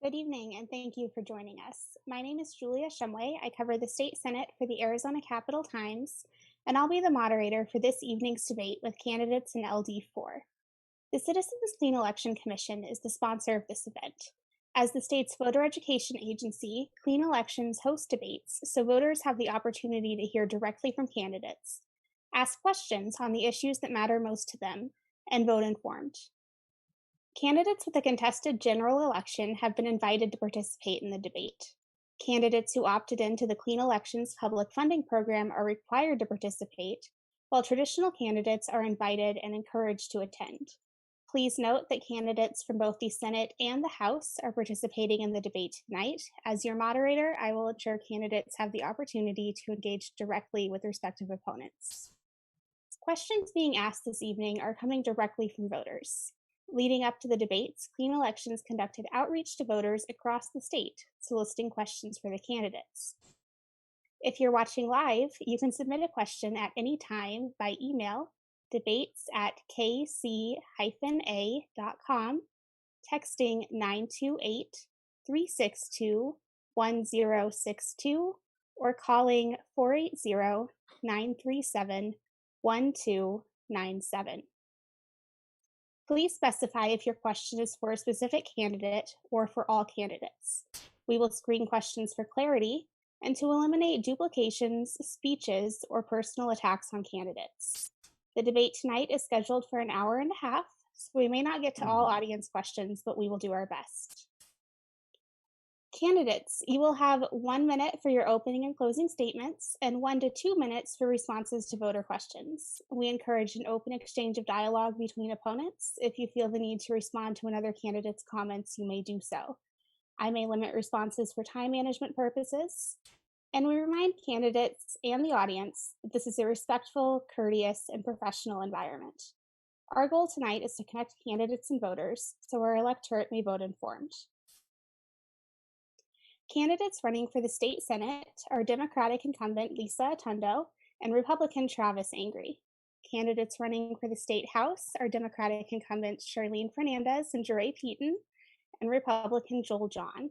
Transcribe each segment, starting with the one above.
Good evening, and thank you for joining us. My name is Julia Shumway. I cover the state senate for the Arizona Capitol Times, and I'll be the moderator for this evening's debate with candidates in LD4. The Citizens Clean Election Commission is the sponsor of this event. As the state's voter education agency, Clean Elections host debates so voters have the opportunity to hear directly from candidates, ask questions on the issues that matter most to them, and vote informed. Candidates with a contested general election have been invited to participate in the debate. Candidates who opted into the Clean Elections public funding program are required to participate, while traditional candidates are invited and encouraged to attend. Please note that candidates from both the Senate and the House are participating in the debate tonight. As your moderator, I will ensure candidates have the opportunity to engage directly with respective opponents. Questions being asked this evening are coming directly from voters. Leading up to the debates, Clean Elections conducted outreach to voters across the state, soliciting questions for the candidates. If you're watching live, you can submit a question at any time by email, debates@kc-a.com, texting 928-362-1062, or calling 480-937-1297. Please specify if your question is for a specific candidate or for all candidates. We will screen questions for clarity and to eliminate duplications, speeches, or personal attacks on candidates. The debate tonight is scheduled for an hour and a half, so we may not get to all audience questions, but we will do our best. Candidates, you will have 1 minute for your opening and closing statements and 1 to 2 minutes for responses to voter questions. We encourage an open exchange of dialogue between opponents. If you feel the need to respond to another candidate's comments, you may do so. I may limit responses for time management purposes. And we remind candidates and the audience that this is a respectful, courteous, and professional environment. Our goal tonight is to connect candidates and voters so our electorate may vote informed. Candidates running for the state senate are Democratic incumbent Lisa Otondo and Republican Travis Angry. Candidates running for the state house are Democratic incumbents Charlene Fernandez and Geraldine Peten and Republican Joel John.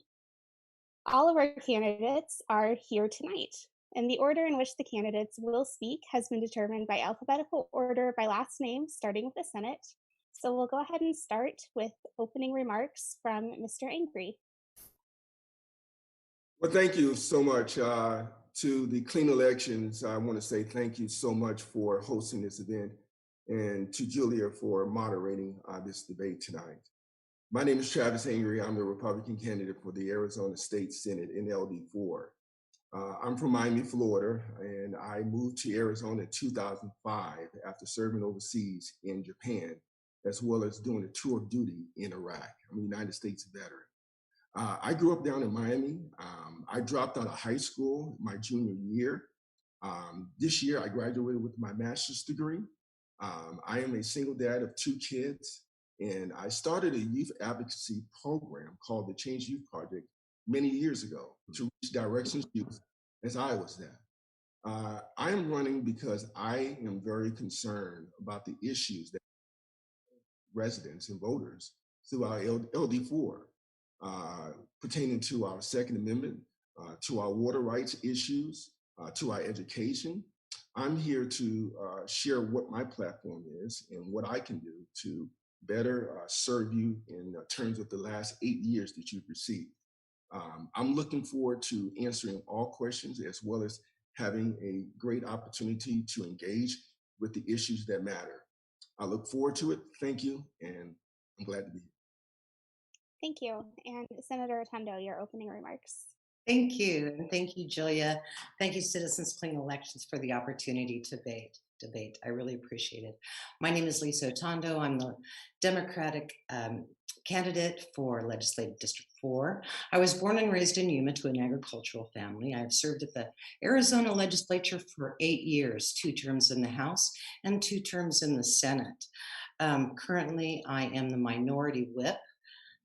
All of our candidates are here tonight, and the order in which the candidates will speak has been determined by alphabetical order by last name, starting with the Senate. So we'll go ahead and start with opening remarks from Mr. Angry. Well, thank you so much to the Clean Elections. I want to say thank you so much for hosting this event and to Julia for moderating this debate tonight. My name is Travis Angry. I'm the Republican candidate for the Arizona State Senate in LD4. I'm from Miami, Florida, and I moved to Arizona in 2005 after serving overseas in Japan, as well as doing a tour of duty in Iraq. I'm a United States veteran. I grew up down in Miami. I dropped out of high school my junior year. This year, I graduated with my master's degree. I am a single dad of 2 kids, and I started a youth advocacy program called the Change Youth Project many years ago to reach Directions Youth as I was there. I am running because I am very concerned about the issues that residents and voters through our LD4. Pertaining to our Second Amendment, to our water rights issues, to our education. I'm here to share what my platform is and what I can do to better serve you in terms of the last 8 years that you've received. I'm looking forward to answering all questions as well as having a great opportunity to engage with the issues that matter. I look forward to it. Thank you, and I'm glad to be here. Thank you. And Senator Otondo, your opening remarks. Thank you. And thank you, Julia. Thank you, Citizens Clean Elections, for the opportunity to debate. I really appreciate it. My name is Lisa Otondo. I'm the Democratic candidate for Legislative District 4. I was born and raised in Yuma to an agricultural family. I've served at the Arizona legislature for 8 years, 2 terms in the House and 2 terms in the Senate. Currently, I am the minority whip.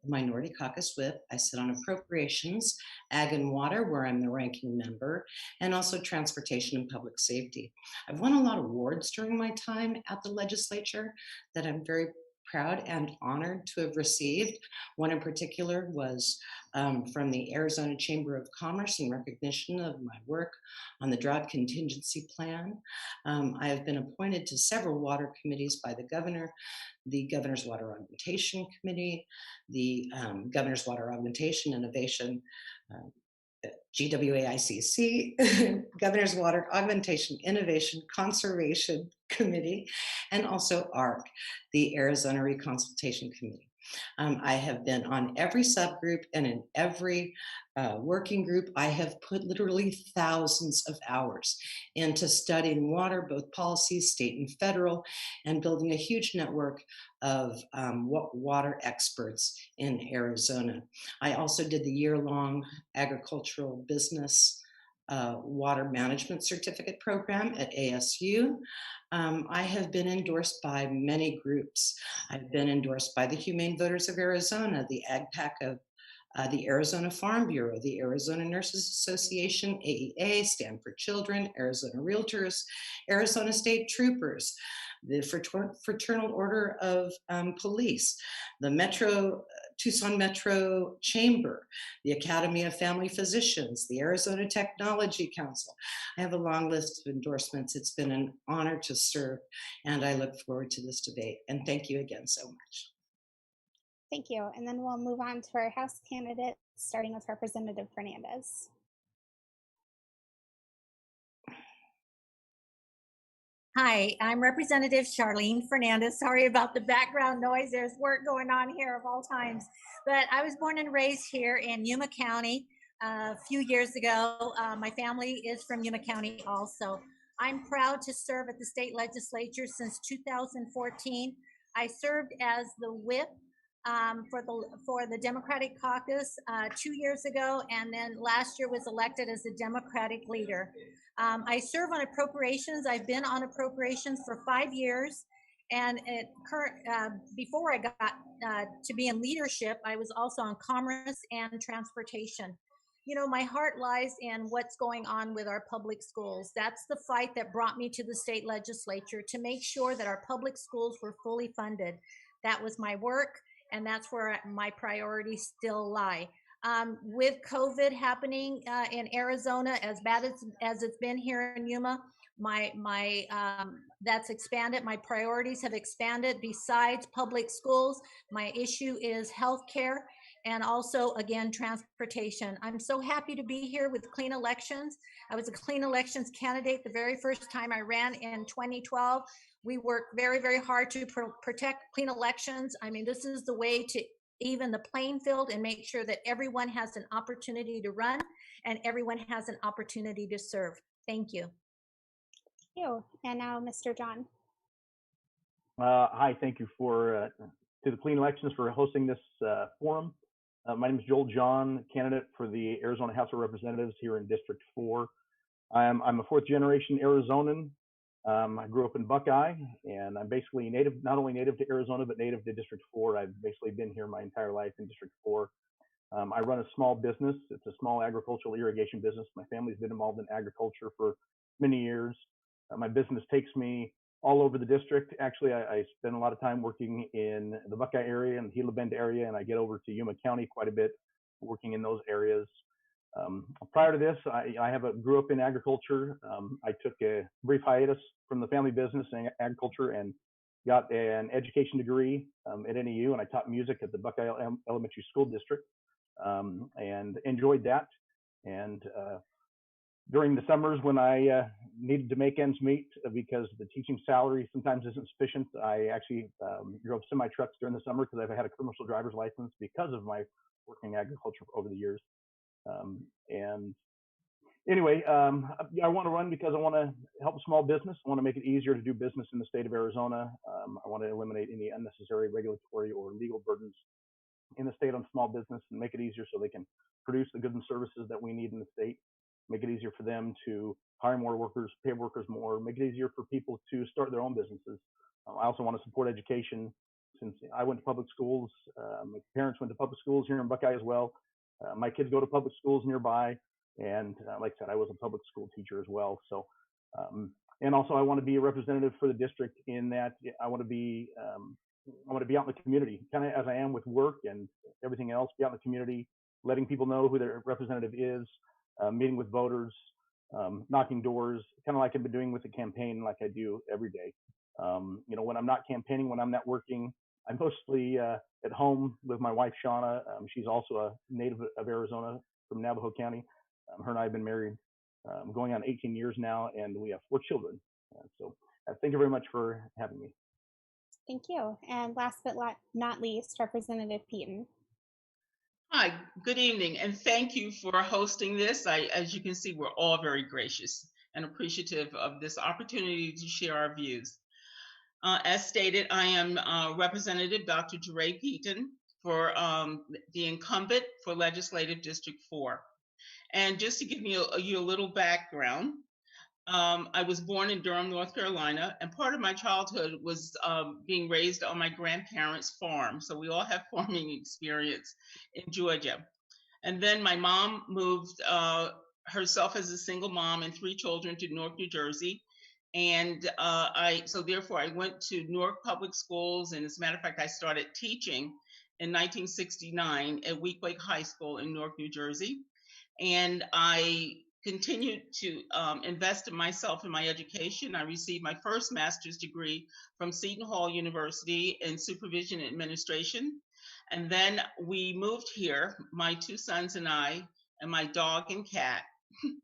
Minority Caucus Whip. I sit on Appropriations, Ag and Water, where I'm the ranking member, and also Transportation and Public Safety. I've won a lot of awards during my time at the legislature that I'm very proud and honored to have received. One in particular was from the Arizona Chamber of Commerce in recognition of my work on the drought contingency plan. I have been appointed to several water committees by the governor, the Governor's Water Augmentation Committee, the Governor's Water Augmentation Innovation, GWAICC, Governor's Water Augmentation Innovation Conservation Committee, and also ARC, the Arizona Reconsultation Committee. I have been on every subgroup and in every working group. I have put literally thousands of hours into studying water, both policies, state and federal, and building a huge network of water experts in Arizona. I also did the year-long agricultural business water management certificate program at ASU. I have been endorsed by many groups. I've been endorsed by the Humane Voters of Arizona, the AgPAC of the Arizona Farm Bureau, the Arizona Nurses Association, AEA, Stand for Children, Arizona Realtors, Arizona State Troopers, the Fraternal Order of Police, the Tucson Metro Chamber, the Academy of Family Physicians, the Arizona Technology Council. I have a long list of endorsements. It's been an honor to serve, and I look forward to this debate. And thank you again so much. Thank you. And then we'll move on to our House candidates, starting with Representative Fernandez. Hi, I'm Representative Charlene Fernandez. Sorry about the background noise. There's work going on here of all times. But I was born and raised here in Yuma County a few years ago. My family is from Yuma County also. I'm proud to serve at the state legislature since 2014. I served as the whip for the Democratic caucus 2 years ago, and then last year was elected as the Democratic leader. I serve on appropriations. I've been on appropriations for 5 years, and before I got to be in leadership, I was also on commerce and transportation. You know, my heart lies in what's going on with our public schools. That's the fight that brought me to the state legislature, to make sure that our public schools were fully funded. That was my work, and that's where my priorities still lie. With COVID happening in Arizona, as bad as it's been here in Yuma, that's expanded. My priorities have expanded. Besides public schools, my issue is healthcare, and also, again, transportation. I'm so happy to be here with Clean Elections. I was a Clean Elections candidate the very first time I ran in 2012. We work very, very hard to protect clean elections. I mean, this is the way to even the playing field and make sure that everyone has an opportunity to run and everyone has an opportunity to serve. Thank you. Thank you. And now, Mr. John. Hi, thank you to the Clean Elections for hosting this forum. My name is Joel John, candidate for the Arizona House of Representatives here in District 4. I'm a fourth generation Arizonan. I grew up in Buckeye, and I'm basically not only native to Arizona, but native to District 4. I've basically been here my entire life in District 4. I run a small business. It's a small agricultural irrigation business. My family's been involved in agriculture for many years. My business takes me all over the district. Actually, I spend a lot of time working in the Buckeye area and the Gila Bend area, and I get over to Yuma County quite a bit, working in those areas. Prior to this, I grew up in agriculture. I took a brief hiatus from the family business and agriculture and got an education degree at NEU, and I taught music at the Buckeye Elementary School District, and enjoyed that. And during the summers when I needed to make ends meet because the teaching salary sometimes isn't sufficient, I actually drove semi-trucks during the summer because I've had a commercial driver's license because of my working agriculture over the years. And anyway, I want to run because I want to help small business. I want to make it easier to do business in the state of Arizona. I want to eliminate any unnecessary regulatory or legal burdens in the state on small business and make it easier so they can produce the goods and services that we need in the state. Make it easier for them to hire more workers, pay workers more, make it easier for people to start their own businesses. I also want to support education. Since I went to public schools, my parents went to public schools here in Buckeye as well. My kids go to public schools nearby, and like I said, I was a public school teacher as well. So, and also I want to be a representative for the district in that I want to be I want to be out in the community, kind of as I am with work and everything else, be out in the community, letting people know who their representative is, meeting with voters, knocking doors, kind of like I've been doing with the campaign, like I do every day. You know, when I'm not campaigning, when I'm not working, I'm mostly at home with my wife, Shauna. She's also a native of Arizona from Navajo County. Her and I have been married going on 18 years now, and we have 4 children. So thank you very much for having me. Thank you. And last but not least, Representative Peten. Hi, good evening, and thank you for hosting this. As you can see, we're all very gracious and appreciative of this opportunity to share our views. As stated, I am Representative Dr. Geraldine Peten for the incumbent for Legislative District 4. And just to give you a little background, I was born in Durham, North Carolina, and part of my childhood was being raised on my grandparents' farm. So we all have farming experience in Georgia. And then my mom moved herself as a single mom and 3 children to Newark, New Jersey. And so therefore I went to Newark Public Schools. And as a matter of fact, I started teaching in 1969 at Weequahic High School in Newark, New Jersey. And I continued to invest in myself in my education. I received my first master's degree from Seton Hall University in supervision and administration. And then we moved here, my 2 sons and I, and my dog and cat.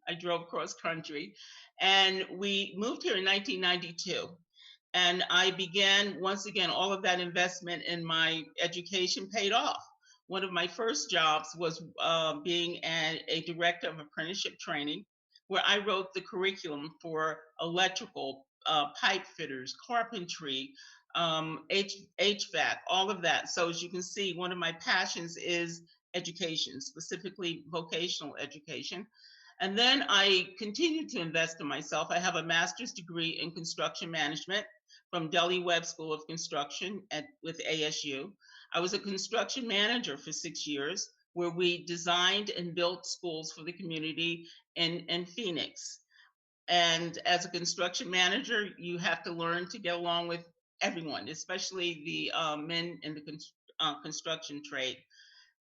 I drove cross country, and we moved here in 1992. And I began, once again, all of that investment in my education paid off. One of my first jobs was being a director of apprenticeship training, where I wrote the curriculum for electrical, pipe fitters, carpentry, HVAC, all of that. So as you can see, one of my passions is education, specifically vocational education. And then I continued to invest in myself. I have a master's degree in construction management from Delhi Webb School of Construction with ASU. I was a construction manager for 6 years, where we designed and built schools for the community in Phoenix. And as a construction manager, you have to learn to get along with everyone, especially the men in the construction trade.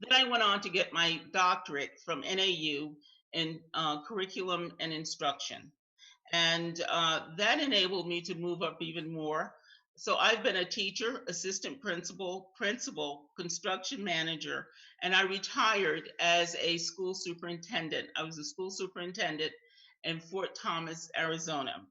Then I went on to get my doctorate from NAU in curriculum and instruction. And that enabled me to move up even more. So I've been a teacher, assistant principal, construction manager, and I retired as a school superintendent. I was a school superintendent in Fort Thomas, Arizona.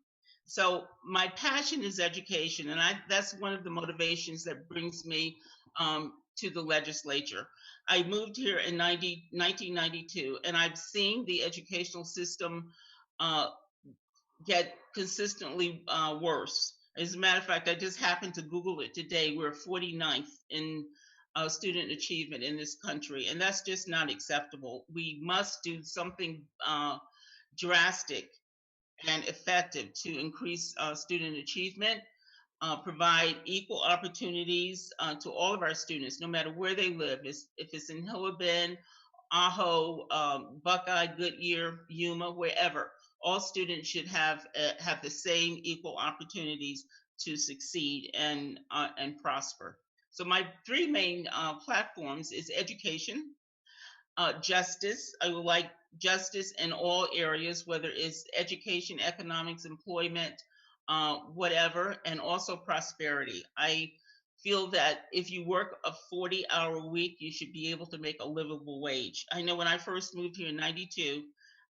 So my passion is education, and that's one of the motivations that brings me to the legislature. I moved here in 1992, and I've seen the educational system get consistently worse. As a matter of fact, I just happened to Google it today. We're 49th in student achievement in this country, and that's just not acceptable. We must do something drastic and effective to increase student achievement, provide equal opportunities to all of our students, no matter where they live. If it's in Hilla Bend, Ajo, Buckeye, Goodyear, Yuma, wherever. All students should have the same equal opportunities to succeed and prosper. So my 3 main platforms is education, justice. I would like justice in all areas, whether it's education, economics, employment, whatever, and also prosperity. I feel that if you work a 40-hour week, you should be able to make a livable wage. I know when I first moved here in 92,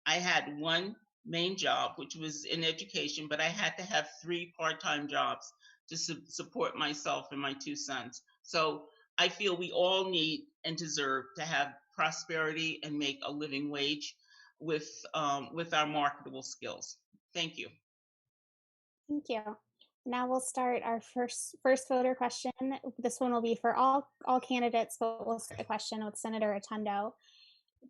I had 1 main job, which was in education, but I had to have 3 part-time jobs to support myself and my 2 sons. So I feel we all need and deserve to have prosperity and make a living wage with our marketable skills. Thank you. Thank you. Now we'll start our first voter question. This one will be for all candidates, but we'll start the question with Senator Otondo.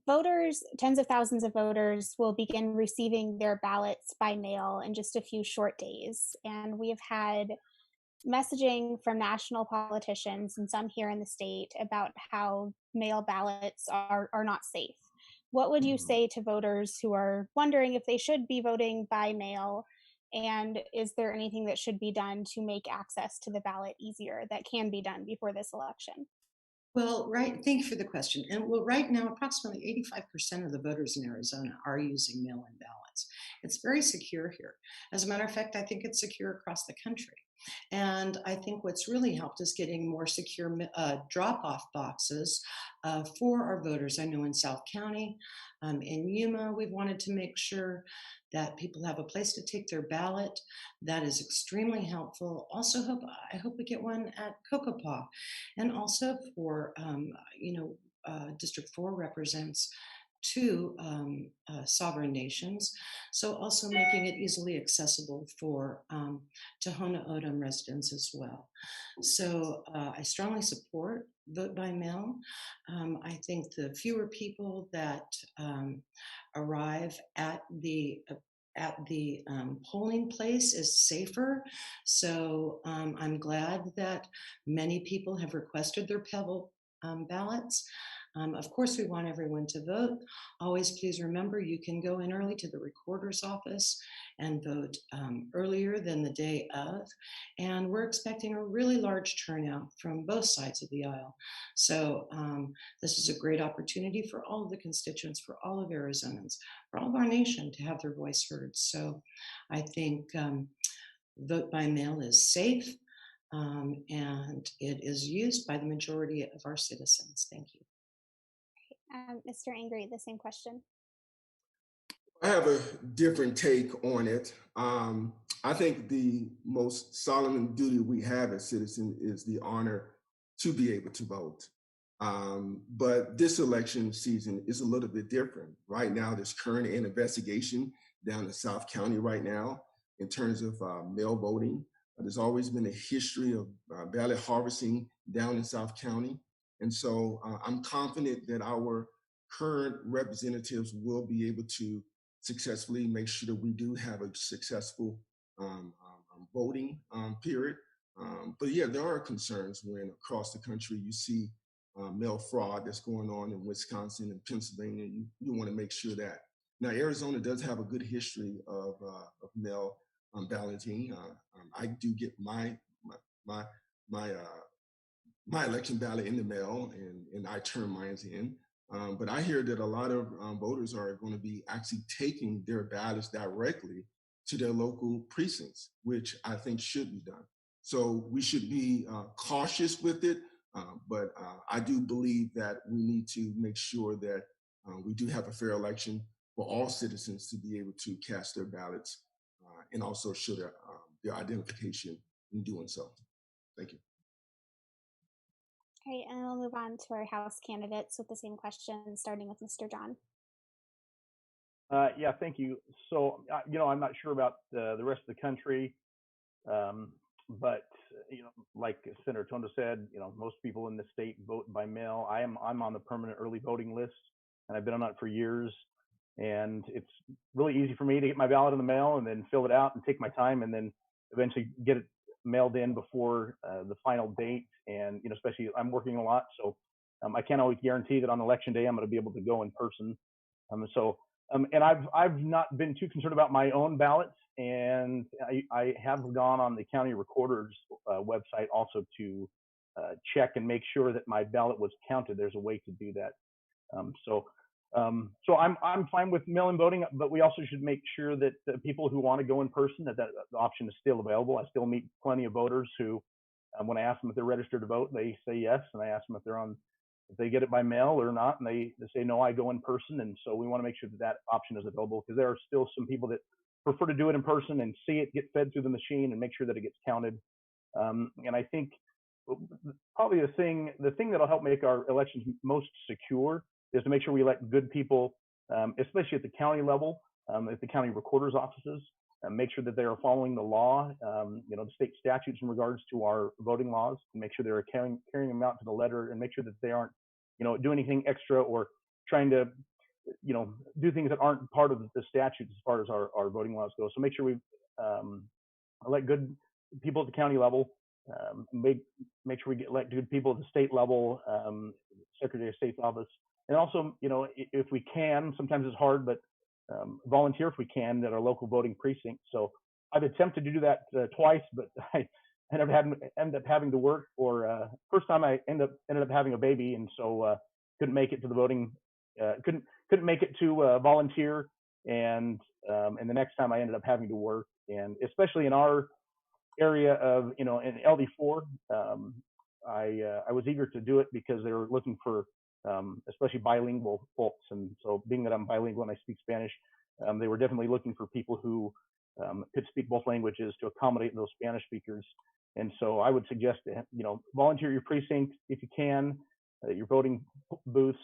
Voters, tens of thousands of voters, will begin receiving their ballots by mail in just a few short days. And we have had messaging from national politicians and some here in the state about how mail ballots are not safe. What would you say to voters who are wondering if they should be voting by mail? And is there anything that should be done to make access to the ballot easier that can be done before this election? Well, right. Thank you for the question. And well, right now, approximately 85% of the voters in Arizona are using mail-in ballots. It's very secure here. As a matter of fact, I think it's secure across the country. And I think what's really helped is getting more secure drop-off boxes for our voters. I know in South County, in Yuma, we've wanted to make sure that people have a place to take their ballot. That is extremely helpful. Also, I hope we get one at Cocopa, and also for District 4 represents two sovereign nations, so also making it easily accessible for Tohono O'odham residents as well. So I strongly support vote by mail. I think the fewer people that arrive at the polling place is safer. So I'm glad that many people have requested their Pebble ballots. Of course, we want everyone to vote. Always please remember you can go in early to the recorder's office and vote earlier than the day of. And we're expecting a really large turnout from both sides of the aisle. So this is a great opportunity for all of the constituents, for all of Arizonans, for all of our nation to have their voice heard. So I think vote by mail is safe and it is used by the majority of our citizens. Thank you. Mr. Angry, the same question. I have a different take on it. I think the most solemn duty we have as citizens is the honor to be able to vote. But this election season is a little bit different. Right now, there's current an investigation down in South County right now in terms of mail voting. There's always been a history of ballot harvesting down in South County. And so I'm confident that our current representatives will be able to successfully make sure that we do have a successful voting period. But yeah, there are concerns when across the country you see mail fraud that's going on in Wisconsin and Pennsylvania. You want to make sure that. Now, Arizona does have a good history of mail balloting. I do get my election ballot in the mail, and I turn mine in. But I hear that a lot of voters are going to be actually taking their ballots directly to their local precincts, which I think should be done. So we should be cautious with it, but I do believe that we need to make sure that we do have a fair election for all citizens to be able to cast their ballots and also show their identification in doing so. Thank you. Okay, and we'll move on to our House candidates with the same question, starting with Mr. John. Yeah, thank you. So, I'm not sure about the rest of the country, but like Senator Otondo said, most people in the state vote by mail. I'm on the permanent early voting list, and I've been on it for years. And it's really easy for me to get my ballot in the mail and then fill it out and take my time, and then eventually get it mailed in before the final date. And especially I'm working a lot, so I can't always guarantee that on election day I'm going to be able to go in person. And I've not been too concerned about my own ballots, and I have gone on the county recorder's website also to check and make sure that my ballot was counted. There's a way to do that. So I'm fine with mail-in voting, but we also should make sure that the people who want to go in person, that option is still available. I still meet plenty of voters who, when I ask them if they're registered to vote, they say yes, and I ask them if they get it by mail or not, and they say no, I go in person. And so we want to make sure that option is available, because there are still some people that prefer to do it in person and see it get fed through the machine and make sure that it gets counted. And I think probably the thing that'll help make our elections most secure is to make sure we elect good people, especially at the county level, at the county recorder's offices, and make sure that they are following the law, the state statutes in regards to our voting laws, and make sure they're carrying them out to the letter, and make sure that they aren't, doing anything extra or trying to, do things that aren't part of the statutes as far as our voting laws go. So make sure we elect good people at the county level, make sure we elect good people at the state level, Secretary of State's office. And also, if we can, sometimes it's hard, but volunteer if we can at our local voting precinct. So I've attempted to do that twice, but I ended up having to work. Or first time I ended up having a baby, and so couldn't make it to the voting. Couldn't make it to volunteer, and the next time I ended up having to work. And especially in our area of, in LD4, I was eager to do it because they were looking for especially bilingual folks. And so being that I'm bilingual and I speak Spanish, they were definitely looking for people who could speak both languages to accommodate those Spanish speakers. And so I would suggest, volunteer your precinct if you can, your voting booths,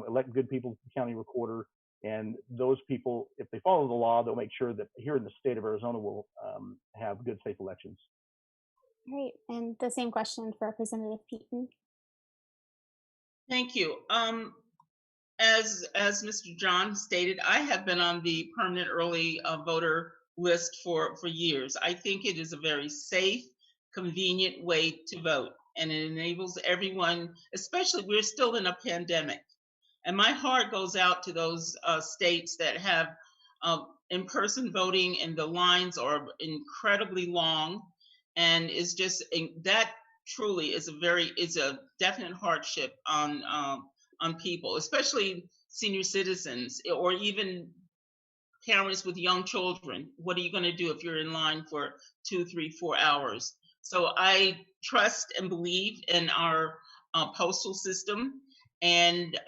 elect good people to the county recorder. And those people, if they follow the law, they'll make sure that here in the state of Arizona we'll have good, safe elections. Great. And the same question for Representative Peten. Thank you. As Mr. John stated, I have been on the permanent early voter list for years. I think it is a very safe, convenient way to vote, and it enables everyone, especially we're still in a pandemic. And my heart goes out to those states that have in-person voting, and the lines are incredibly long, and it's just that truly is a definite hardship on people, especially senior citizens or even parents with young children. What are you going to do if you're in line for 2, 3, 4 hours? So I trust and believe in our postal system and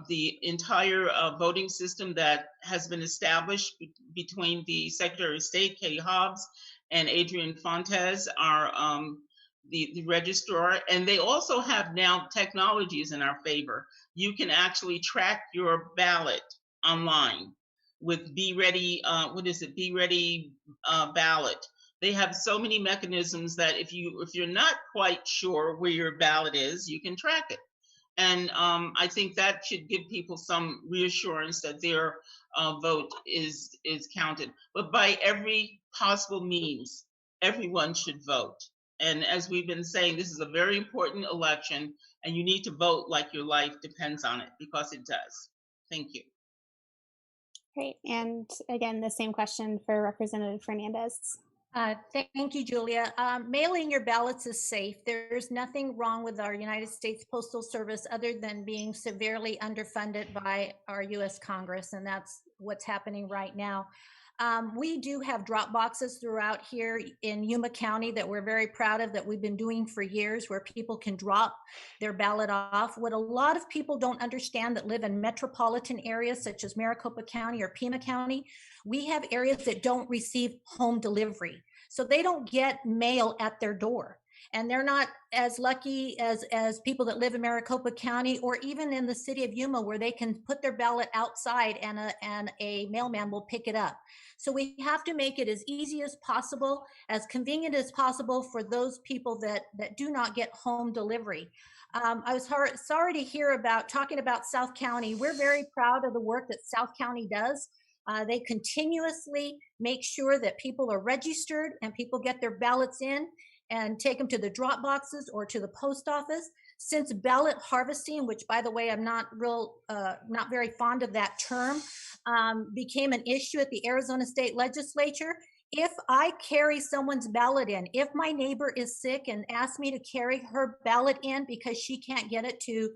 the entire voting system that has been established between the Secretary of State, Katie Hobbs, and Adrian Fontes, our the registrar. And they also have now technologies in our favor. You can actually track your ballot online with Be Ready, Be Ready ballot. They have so many mechanisms that if you're not quite sure where your ballot is, you can track it. And I think that should give people some reassurance that their vote is counted. But by every possible means, everyone should vote. And as we've been saying, this is a very important election, and you need to vote like your life depends on it, because it does. Thank you. Great. And again, the same question for Representative Fernandez. Thank you, Julia. Mailing your ballots is safe. There's nothing wrong with our United States Postal Service other than being severely underfunded by our U.S. Congress, and that's what's happening right now. We do have drop boxes throughout here in Yuma County that we're very proud of, that we've been doing for years, where people can drop their ballot off. What a lot of people don't understand that live in metropolitan areas such as Maricopa County or Pima County, we have areas that don't receive home delivery. So they don't get mail at their door. And they're not as lucky as people that live in Maricopa County or even in the city of Yuma, where they can put their ballot outside and a mailman will pick it up. So we have to make it as easy as possible, as convenient as possible for those people that do not get home delivery. I was sorry to hear about talking about South County. We're very proud of the work that South County does. They continuously make sure that people are registered and people get their ballots in and take them to the drop boxes or to the post office. Since ballot harvesting, which by the way, I'm not very fond of that term, became an issue at the Arizona State Legislature, if I carry someone's ballot in, if my neighbor is sick and asks me to carry her ballot in because she can't get it to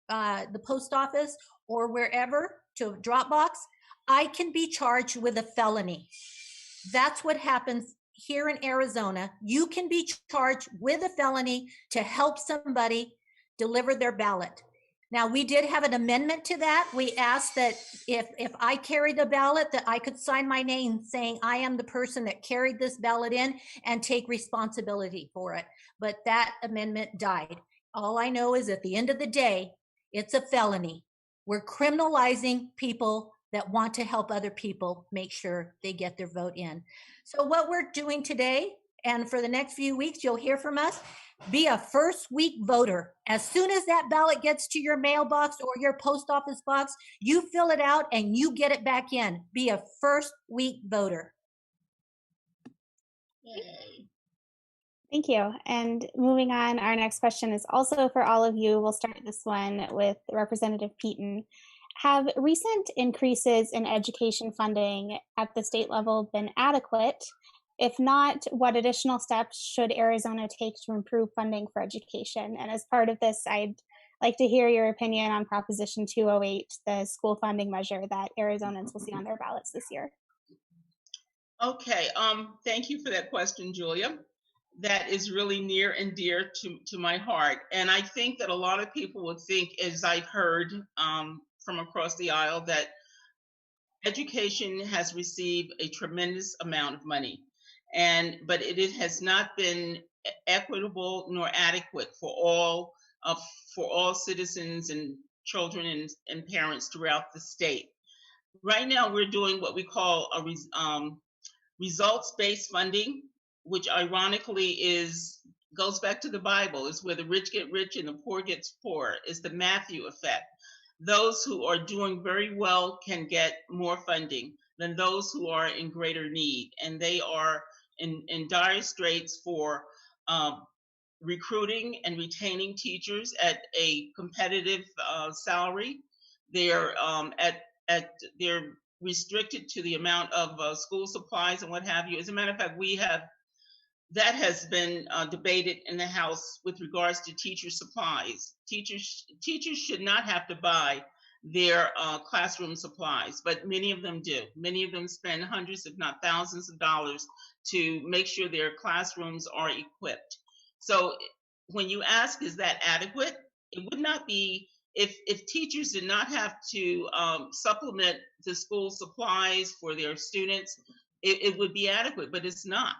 the post office or wherever, to a drop box, I can be charged with a felony. That's what happens here in Arizona. You can be charged with a felony to help somebody deliver their ballot. Now, we did have an amendment to that. We asked that if I carried the ballot, that I could sign my name saying I am the person that carried this ballot in and take responsibility for it. But that amendment died. All I know is at the end of the day, it's a felony. We're criminalizing people that want to help other people make sure they get their vote in. So what we're doing today, and for the next few weeks, you'll hear from us, be a first week voter. As soon as that ballot gets to your mailbox or your post office box, you fill it out and you get it back in. Be a first week voter. Yay. Thank you. And moving on, our next question is also for all of you. We'll start this one with Representative Peten. Have recent increases in education funding at the state level been adequate? If not, what additional steps should Arizona take to improve funding for education? And as part of this, I'd like to hear your opinion on Proposition 208, the school funding measure that Arizonans will see on their ballots this year. Okay, thank you for that question, Julia. That is really near and dear to my heart. And I think that a lot of people would think, as I've heard from across the aisle, that education has received a tremendous amount of money, but it has not been equitable nor adequate for all citizens and children and parents throughout the state. Right now, we're doing what we call a results-based funding, which ironically goes back to the Bible. It's where the rich get rich and the poor gets poor. It's the Matthew effect. Those who are doing very well can get more funding than those who are in greater need, and they are in dire straits for recruiting and retaining teachers at a competitive salary. They're they're restricted to the amount of school supplies and what have you. As a matter of fact, that has been debated in the House with regards to teacher supplies. Teachers should not have to buy their classroom supplies, but many of them do. Many of them spend hundreds, if not thousands of dollars to make sure their classrooms are equipped. So when you ask, is that adequate? It would not be. If teachers did not have to supplement the school supplies for their students, it would be adequate, but it's not.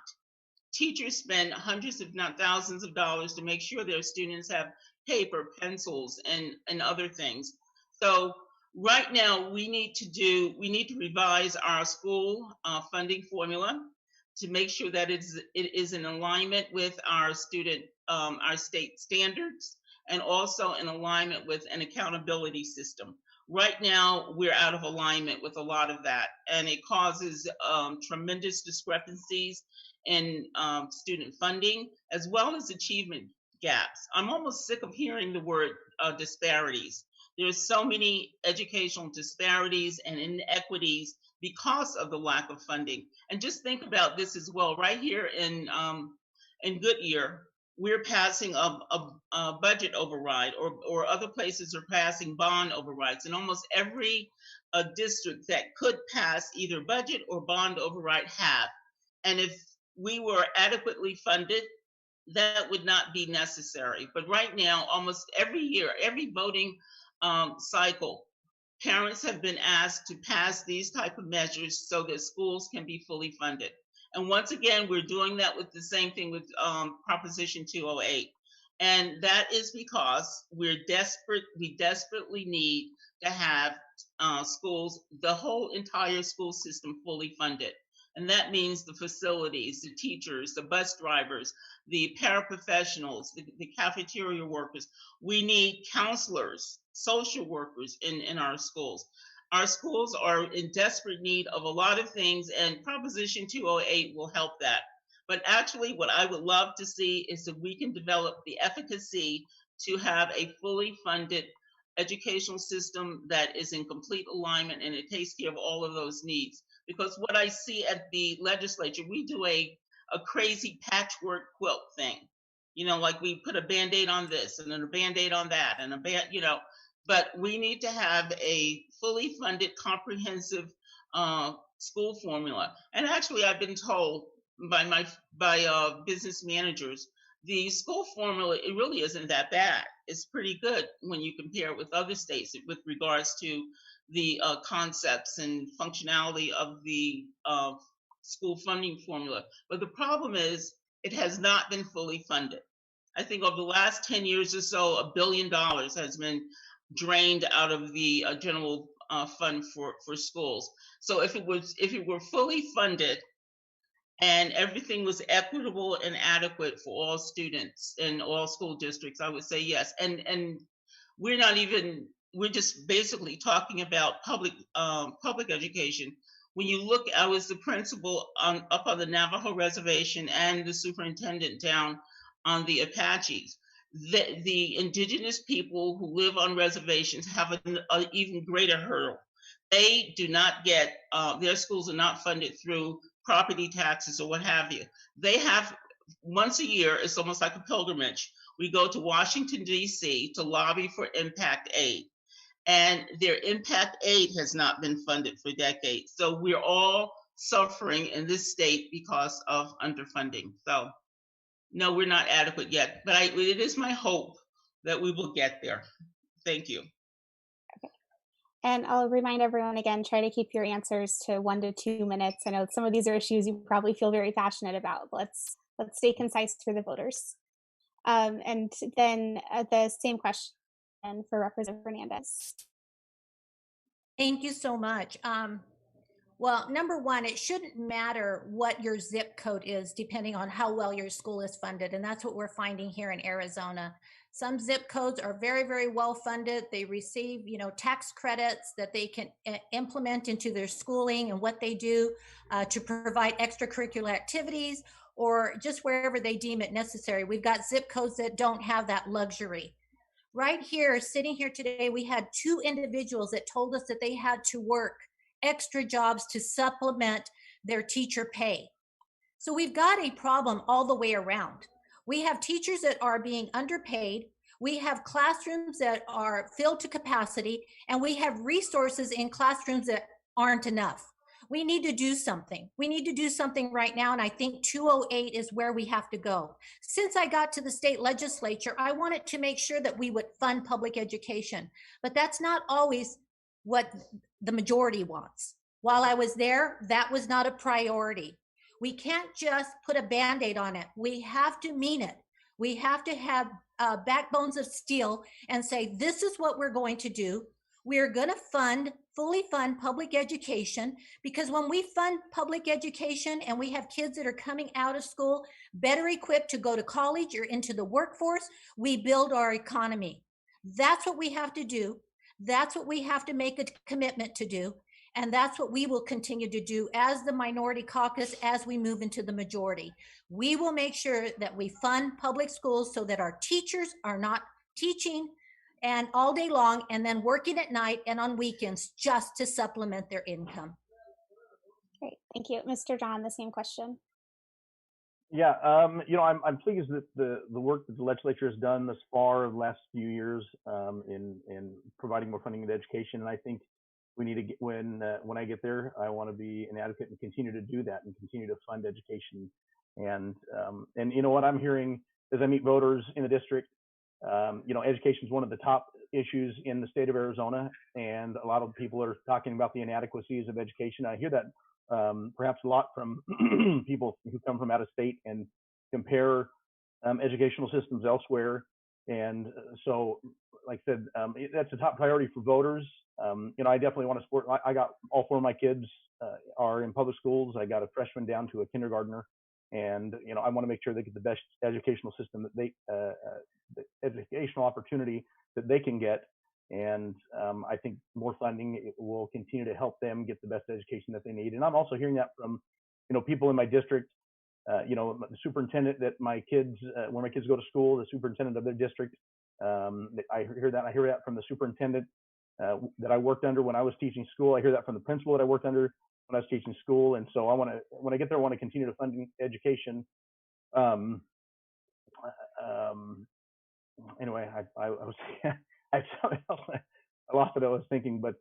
Teachers spend hundreds, if not thousands of dollars to make sure their students have paper, pencils, and other things. So right now we need to revise our school funding formula to make sure that it is in alignment with our state standards, and also in alignment with an accountability system. Right now, we're out of alignment with a lot of that, and it causes tremendous discrepancies in student funding, as well as achievement gaps. I'm almost sick of hearing the word disparities. There's so many educational disparities and inequities because of the lack of funding. And just think about this as well. Right here in Goodyear, we're passing a budget override, or other places are passing bond overrides. And almost every district that could pass either budget or bond override have. And if we were adequately funded, that would not be necessary. But right now, almost every year, every voting cycle, parents have been asked to pass these type of measures so that schools can be fully funded. And once again, we're doing that with the same thing with Proposition 208. And that is because we desperately need to have schools, the whole entire school system fully funded. And that means the facilities, the teachers, the bus drivers, the paraprofessionals, the cafeteria workers. We need counselors, social workers in our schools. Our schools are in desperate need of a lot of things, and Proposition 208 will help that. But actually, what I would love to see is that we can develop the efficacy to have a fully funded educational system that is in complete alignment and it takes care of all of those needs. Because what I see at the legislature, we do a crazy patchwork quilt thing. Like we put a Band-Aid on this and then a Band-Aid on that and but we need to have a fully funded, comprehensive school formula. And actually, I've been told by business managers, the school formula, it really isn't that bad. It's pretty good when you compare it with other states with regards to the concepts and functionality of the school funding formula. But the problem is it has not been fully funded. I think over the last 10 years or so, $1 billion has been drained out of the general fund for schools. So if it were fully funded and everything was equitable and adequate for all students in all school districts, I would say yes. And we're just basically talking about public education. When you look, I was the principal up on the Navajo reservation and the superintendent down on the Apaches. The indigenous people who live on reservations have an even greater hurdle. They do not get, their schools are not funded through property taxes or what have you. They have once a year, it's almost like a pilgrimage. We go to Washington, D.C. to lobby for impact aid. And their impact aid has not been funded for decades. So we're all suffering in this state because of underfunding. So no, we're not adequate yet, but it is my hope that we will get there. Thank you. And I'll remind everyone again, try to keep your answers to 1 to 2 minutes. I know some of these are issues you probably feel very passionate about. Let's stay concise for the voters. And then the same question for Representative Fernandez. Thank you so much. Well, number one, it shouldn't matter what your zip code is depending on how well your school is funded. And that's what we're finding here in Arizona. Some zip codes are very, very well funded. They receive, tax credits that they can implement into their schooling and what they do to provide extracurricular activities or just wherever they deem it necessary. We've got zip codes that don't have that luxury. Right here, sitting here today, we had 2 individuals that told us that they had to work extra jobs to supplement their teacher pay. So we've got a problem all the way around. We have teachers that are being underpaid. We have classrooms that are filled to capacity, and we have resources in classrooms that aren't enough. We need to do something. We need to do something right now, and I think 208 is where we have to go. Since I got to the state legislature, I wanted to make sure that we would fund public education, but that's not always what the majority wants. While I was there, that was not a priority. We can't just put a Band-Aid on it. We have to mean it. We have to have backbones of steel and say, this is what we're going to do. We're going to fully fund public education, because when we fund public education and we have kids that are coming out of school better equipped to go to college or into the workforce, we build our economy. That's what we have to do. That's what we have to make a commitment to do. And that's what we will continue to do as the minority caucus as we move into the majority. We will make sure that we fund public schools so that our teachers are not teaching and all day long and then working at night and on weekends just to supplement their income. Great, thank you. Mr. John, the same question. Yeah, I'm pleased that the work that the legislature has done thus far the last few years in providing more funding to education, and I think we need to get when I get there, I want to be an advocate and continue to do that and continue to fund education. And what I'm hearing as I meet voters in the district, education is one of the top issues in the state of Arizona, and a lot of people are talking about the inadequacies of education. I hear that perhaps a lot from people who come from out of state and compare educational systems elsewhere. And so, like I said, that's a top priority for voters. I definitely want to support. I got all 4 of my kids are in public schools. I got a freshman down to a kindergartner, and I want to make sure they get the best educational system that they, the educational opportunity that they can get. And I think more funding will continue to help them get the best education that they need. And I'm also hearing that from, people in my district, the superintendent that my kids, when my kids go to school, the superintendent of their district, I hear that from the superintendent that I worked under when I was teaching school. I hear that from the principal that I worked under when I was teaching school. And so when I get there, I want to continue to fund education. Anyway, I was, I lost what I was thinking, but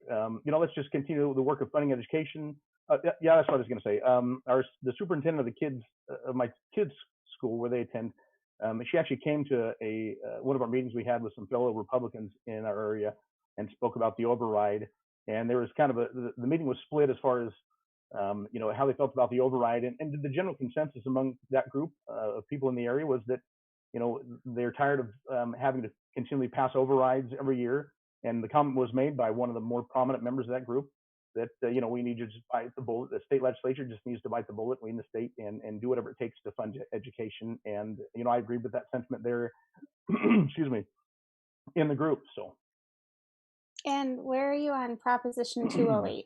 let's just continue the work of funding education. Yeah, that's what I was going to say. The superintendent of the kids of my kids' school where they attend, she actually came to one of our meetings we had with some fellow Republicans in our area and spoke about the override. And there was kind of the meeting was split as far as how they felt about the override, and the general consensus among that group of people in the area was that they're tired of having to continually pass overrides every year. And the comment was made by one of the more prominent members of that group that we need to just bite the bullet. The state legislature just needs to bite the bullet, we in the state, and do whatever it takes to fund education. And I agree with that sentiment there. Excuse me, in the group. So. And where are you on Proposition 208?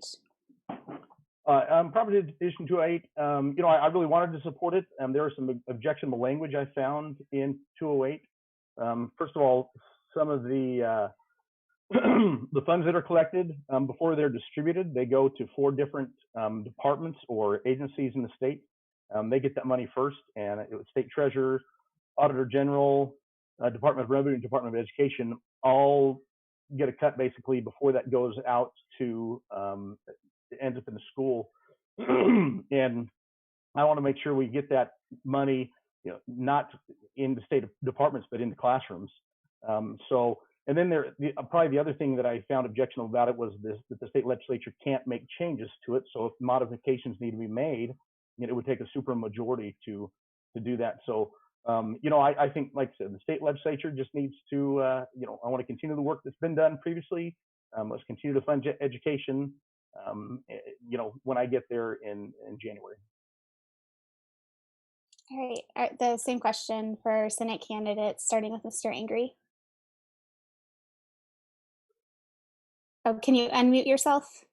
Proposition 208, I really wanted to support it. There was some objectionable language I found in 208. First of all, some of the the funds that are collected before they're distributed, they go to 4 different departments or agencies in the state. They get that money first, and state treasurer, auditor general, Department of Revenue, and Department of Education all get a cut basically before that goes out to ends up in the school. And I want to make sure we get that money, not in the state departments, but in the classrooms. And then probably the other thing that I found objectionable about it was that the state legislature can't make changes to it. So if modifications need to be made, it would take a supermajority to do that. So, I think, like I said, the state legislature just needs to, I want to continue the work that's been done previously. Let's continue to fund education, when I get there in January. All right, the same question for Senate candidates, starting with Mr. Angry. Oh, can you unmute yourself?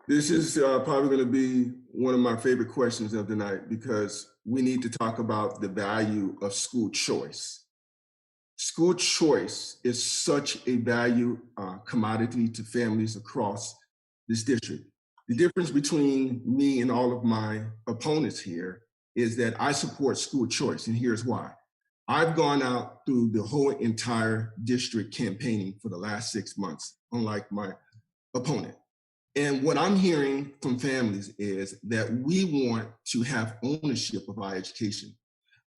This is probably going to be one of my favorite questions of the night, because we need to talk about the value of school choice. School choice is such a value commodity to families across this district. The difference between me and all of my opponents here is that I support school choice, and here's why. I've gone out through the whole entire district campaigning for the last 6 months, unlike my opponent. And what I'm hearing from families is that we want to have ownership of our education.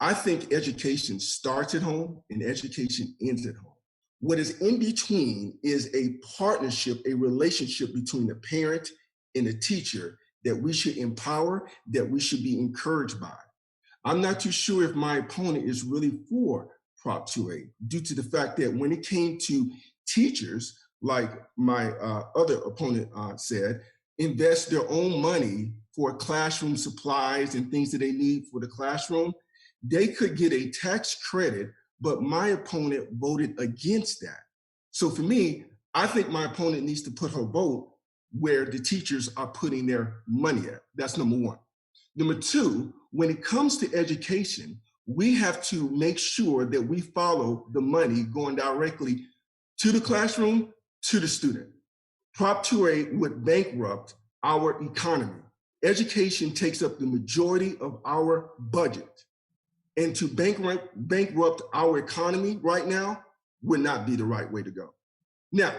I think education starts at home and education ends at home. What is in between is a partnership, a relationship between the parent and the teacher that we should empower, that we should be encouraged by. I'm not too sure if my opponent is really for Prop 2A, due to the fact that when it came to teachers, like my other opponent said, invest their own money for classroom supplies and things that they need for the classroom, they could get a tax credit, but my opponent voted against that. So for me, I think my opponent needs to put her vote where the teachers are putting their money at. That's number one. Number two, when it comes to education, we have to make sure that we follow the money going directly to the classroom, to the student. Prop 2A would bankrupt our economy. Education takes up the majority of our budget. And to bankrupt our economy right now would not be the right way to go. Now,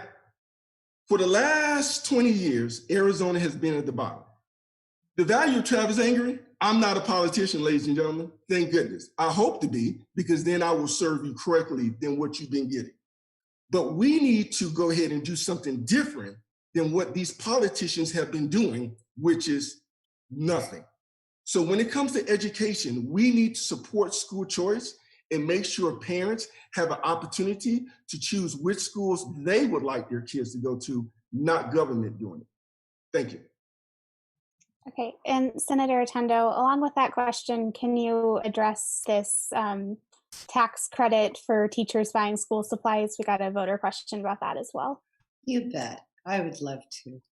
for the last 20 years, Arizona has been at the bottom. The value of Travis Angry, I'm not a politician, ladies and gentlemen, thank goodness. I hope to be, because then I will serve you correctly than what you've been getting. But we need to go ahead and do something different than what these politicians have been doing, which is nothing. So when it comes to education, we need to support school choice and make sure parents have an opportunity to choose which schools they would like their kids to go to, not government doing it. Thank you. Okay, and Senator Otondo, along with that question, can you address this tax credit for teachers buying school supplies? We got a voter question about that as well. You bet. I would love to.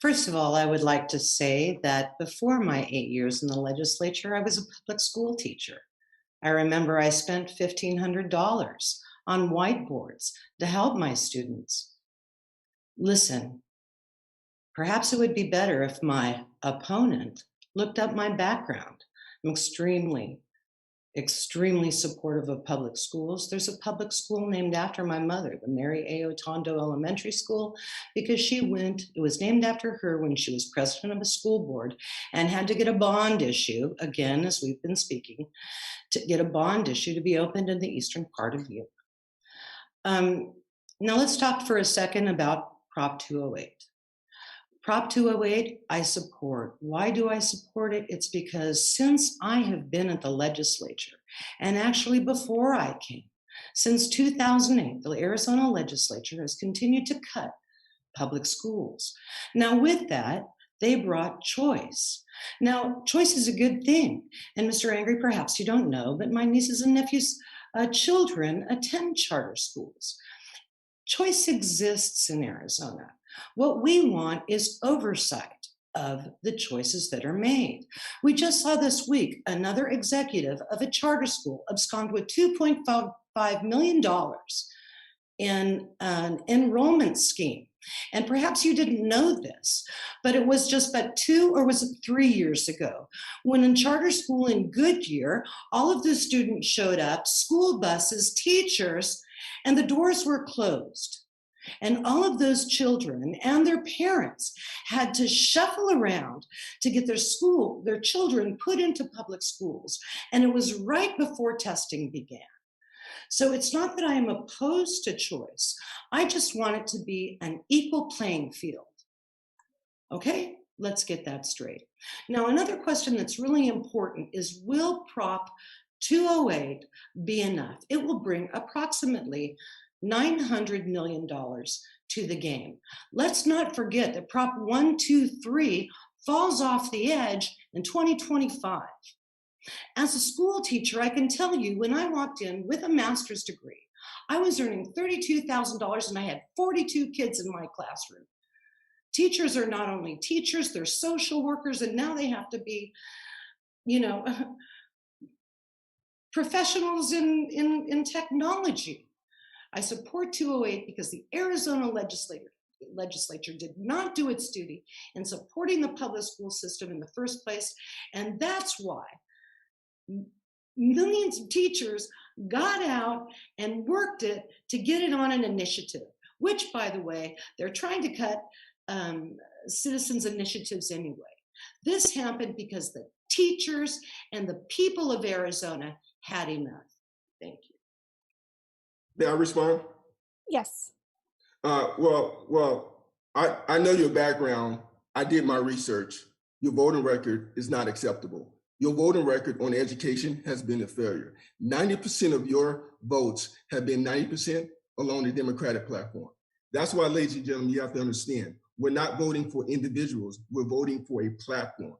First of all, I would like to say that before my 8 years in the legislature, I was a public school teacher. I remember I spent $1,500 on whiteboards to help my students. Listen, perhaps it would be better if my opponent looked up my background. I'm extremely supportive of public schools. There's a public school named after my mother, the Mary A. Otondo Elementary School, because it was named after her when she was president of a school board and had to get a bond issue, again, as we've been speaking, to get a bond issue to be opened in the eastern part of Utah. Now let's talk for a second about Prop 208. Prop 208, I support. Why do I support it? It's because since I have been at the legislature, and actually before I came, since 2008, the Arizona legislature has continued to cut public schools. Now with that, they brought choice. Now, choice is a good thing. And Mr. Angry, perhaps you don't know, but my nieces and nephews' children attend charter schools. Choice exists in Arizona. What we want is oversight of the choices that are made. We just saw this week another executive of a charter school abscond with $2.5 million in an enrollment scheme. And perhaps you didn't know this, but it was just about 2 or was it 3 years ago when in charter school in Goodyear, all of the students showed up, school buses, teachers, and the doors were closed. And all of those children and their parents had to shuffle around to get their children put into public schools. And it was right before testing began. So it's not that I am opposed to choice. I just want it to be an equal playing field. Okay, let's get that straight. Now, another question that's really important is, will Prop 208 be enough? It will bring approximately $900 million to the game. Let's not forget that Prop 123 falls off the edge in 2025. As a school teacher, I can tell you when I walked in with a master's degree, I was earning $32,000 and I had 42 kids in my classroom. Teachers are not only teachers, they're social workers, and now they have to be, professionals in technology. I support 208 because the Arizona legislature did not do its duty in supporting the public school system in the first place, and that's why millions of teachers got out and worked it to get it on an initiative, which, by the way, they're trying to cut citizens' initiatives anyway. This happened because the teachers and the people of Arizona had enough. Thank you. May I respond? Yes. Well, I know your background. I did my research. Your voting record is not acceptable. Your voting record on education has been a failure. 90% of your votes have been 90% along the Democratic platform. That's why, ladies and gentlemen, you have to understand, we're not voting for individuals, we're voting for a platform,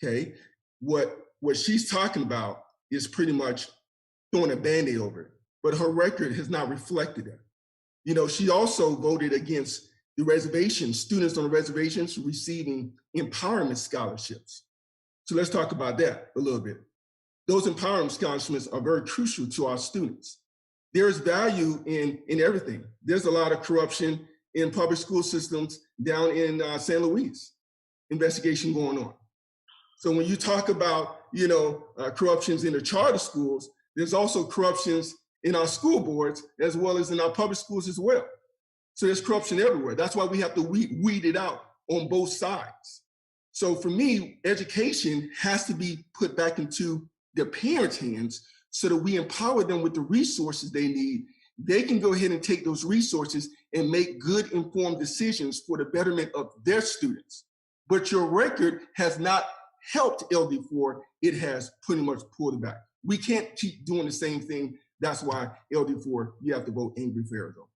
okay? What she's talking about is pretty much throwing a Band-Aid over it, but her record has not reflected that. She also voted against the reservations, students on the reservations receiving empowerment scholarships. So let's talk about that a little bit. Those empowerment scholarships are very crucial to our students. There's value in everything. There's a lot of corruption in public school systems down in San Luis, investigation going on. So when you talk about, corruptions in the charter schools, there's also corruptions in our school boards as well as in our public schools as well. So there's corruption everywhere. That's why we have to weed it out on both sides. So for me, education has to be put back into the parents' hands so that we empower them with the resources they need. They can go ahead and take those resources and make good informed decisions for the betterment of their students. But your record has not helped LD4, it has pretty much pulled it back. We can't keep doing the same thing. That's why LD4, you have to vote angry for Arizona.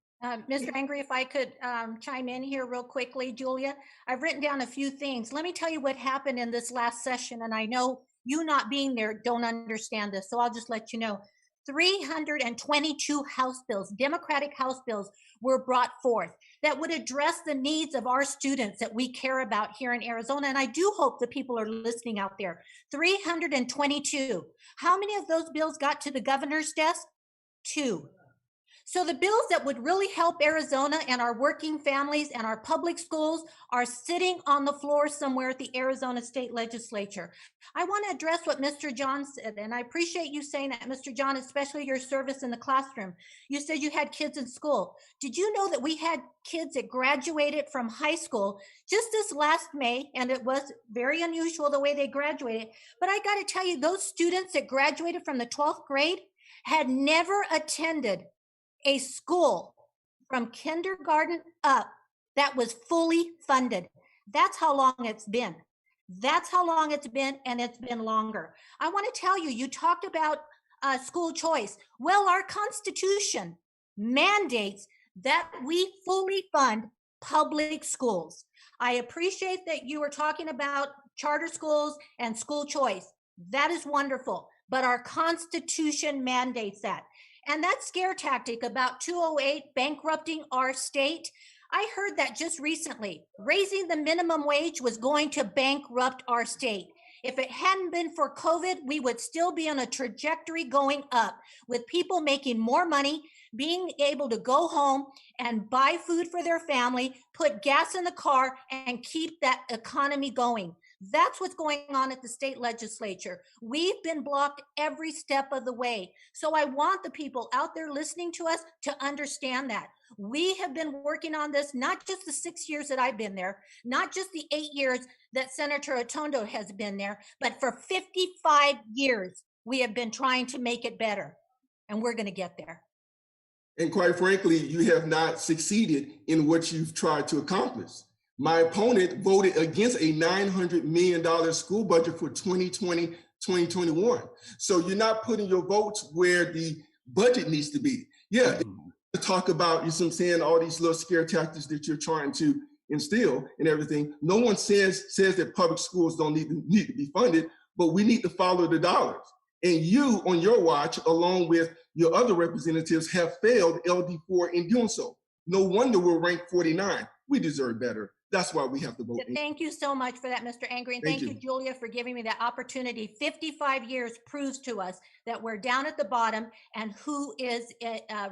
Mr. Angry, if I could chime in here real quickly, Julia, I've written down a few things. Let me tell you what happened in this last session, and I know you not being there don't understand this, so I'll just let you know. 322 House bills, Democratic House bills, were brought forth that would address the needs of our students that we care about here in Arizona. And I do hope that people are listening out there. 322. How many of those bills got to the governor's desk? 2. So the bills that would really help Arizona and our working families and our public schools are sitting on the floor somewhere at the Arizona State Legislature. I want to address what Mr. John said, and I appreciate you saying that, Mr. John, especially your service in the classroom. You said you had kids in school. Did you know that we had kids that graduated from high school just this last May, and it was very unusual the way they graduated. But I got to tell you, those students that graduated from the 12th grade had never attended a school from kindergarten up that was fully funded. That's how long it's been. That's how long it's been, and it's been longer. I want to tell you, you talked about school choice. Well, our Constitution mandates that we fully fund public schools. I appreciate that you were talking about charter schools and school choice. That is wonderful, but our Constitution mandates that. And that scare tactic about 208 bankrupting our state, I heard that just recently. Raising the minimum wage was going to bankrupt our state. If it hadn't been for COVID, we would still be on a trajectory going up with people making more money, being able to go home and buy food for their family, put gas in the car, and keep that economy going. That's what's going on at the state legislature. We've been blocked every step of the way. So I want the people out there listening to us to understand that. We have been working on this, not just the 6 years that I've been there, not just the 8 years that Senator Otondo has been there, but for 55 years, we have been trying to make it better, and we're going to get there. And quite frankly, you have not succeeded in what you've tried to accomplish. My opponent voted against a $900 million school budget for 2020, 2021. So you're not putting your votes where the budget needs to be. Yeah, to talk about, you see what I'm saying, all these little scare tactics that you're trying to instill and everything. No one says that public schools don't need to be funded, but we need to follow the dollars. And you, on your watch, along with your other representatives, have failed LD4 in doing so. No wonder we're ranked 49. We deserve better. That's why we have to vote. Thank you so much for that, Mr. Angry. And thank you, Julia, for giving me that opportunity. 55 years proves to us that we're down at the bottom and who is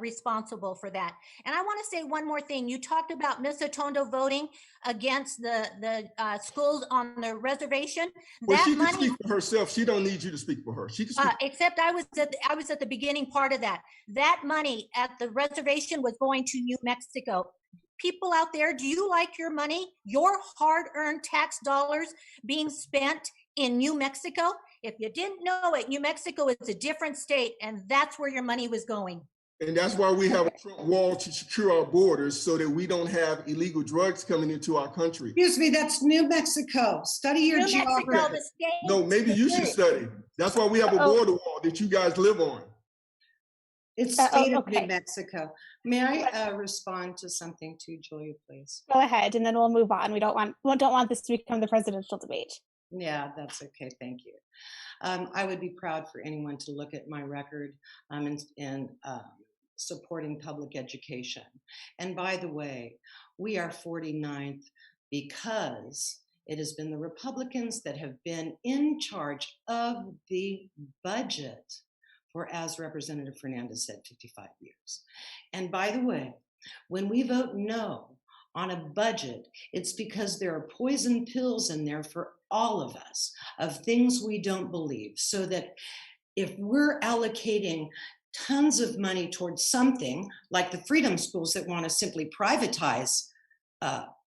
responsible for that. And I want to say one more thing. You talked about Miss Otondo voting against the schools on the reservation. Well, she can speak for herself. She don't need you to speak for her. She can speak. Except I was at the beginning part of that. That money at the reservation was going to New Mexico. People out there, do you like your money, your hard-earned tax dollars being spent in New Mexico? If you didn't know it, New Mexico is a different state, and that's where your money was going. And that's why we have a Trump wall to secure our borders so that we don't have illegal drugs coming into our country. Excuse me, that's New Mexico. Study your geography. No, maybe you should study. That's why we have a border wall that you guys live on. It's state of New Mexico. May I respond to something too, Julia, please? Go ahead, and then we'll move on. We don't want this to become the presidential debate. Yeah, that's okay. Thank you. I would be proud for anyone to look at my record in supporting public education. And by the way, we are 49th because it has been the Republicans that have been in charge of the budget for, as Representative Fernandez said, 55 years. And by the way, when we vote no on a budget, it's because there are poison pills in there for all of us of things we don't believe. So that if we're allocating tons of money towards something like the freedom schools that want to simply privatize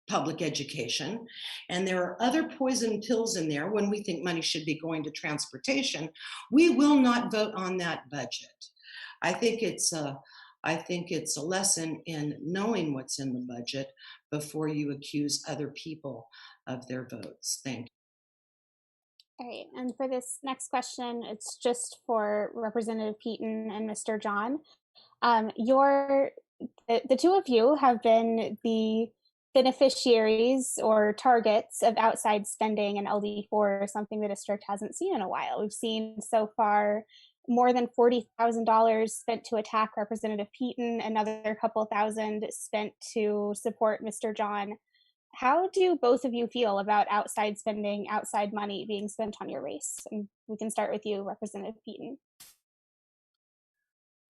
public education, and there are other poison pills in there when we think money should be going to transportation, we will not vote on that budget. I think it's a lesson in knowing what's in the budget before you accuse other people of their votes. Thank you. All right, and for this next question, it's just for Representative Peten and Mr. John. The two of you have been the beneficiaries or targets of outside spending in LD4, something the district hasn't seen in a while. We've seen so far more than $40,000 spent to attack Representative Peten, another couple thousand spent to support Mr. John. How do both of you feel about outside spending, outside money being spent on your race? And we can start with you, Representative Peten.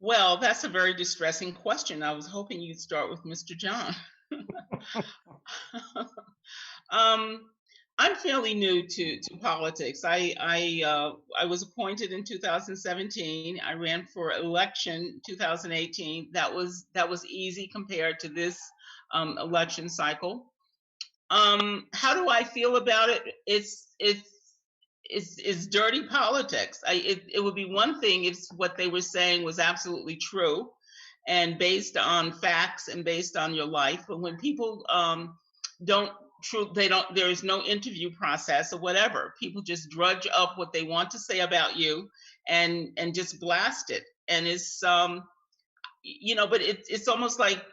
Well, that's a very distressing question. I was hoping you'd start with Mr. John. I'm fairly new to politics. I was appointed in 2017. I ran for election 2018. That was easy compared to this election cycle. How do I feel about it? It's dirty politics. It would be one thing if what they were saying was absolutely true and based on facts and based on your life. But when people there is no interview process or whatever. People just drudge up what they want to say about you and just blast it. And it's, but it's almost like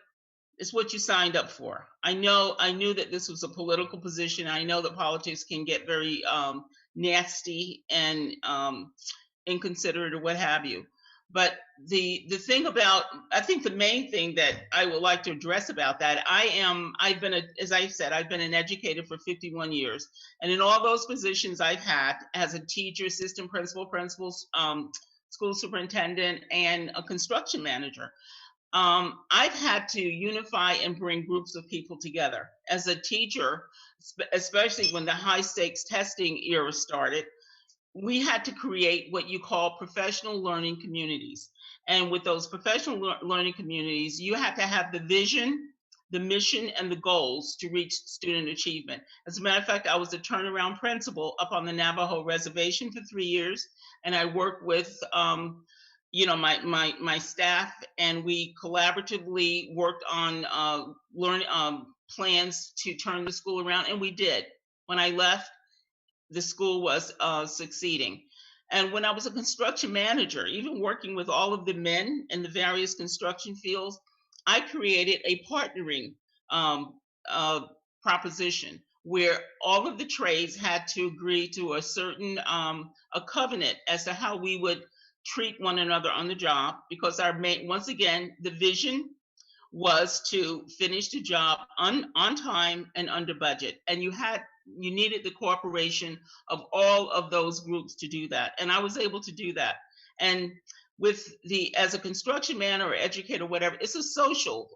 it's what you signed up for. I knew that this was a political position. I know that politics can get very nasty and inconsiderate or what have you. But the thing about, I think the main thing that I would like to address about that, as I said, I've been an educator for 51 years. And in all those positions I've had as a teacher, assistant principal, school superintendent, and a construction manager, I've had to unify and bring groups of people together. As a teacher, especially when the high stakes testing era started, we had to create what you call professional learning communities. And with those professional learning communities, you had to have the vision, the mission, and the goals to reach student achievement. As a matter of fact, I was a turnaround principal up on the Navajo reservation for 3 years, and I worked with my staff, and we collaboratively worked on plans to turn the school around, and we did. When I left, the school was succeeding. And when I was a construction manager, even working with all of the men in the various construction fields, I created a partnering proposition where all of the trades had to agree to a certain a covenant as to how we would treat one another on the job, because once again, the vision was to finish the job on time and under budget. And you needed the cooperation of all of those groups to do that. And I was able to do that. And as a construction man or educator, whatever, it's a social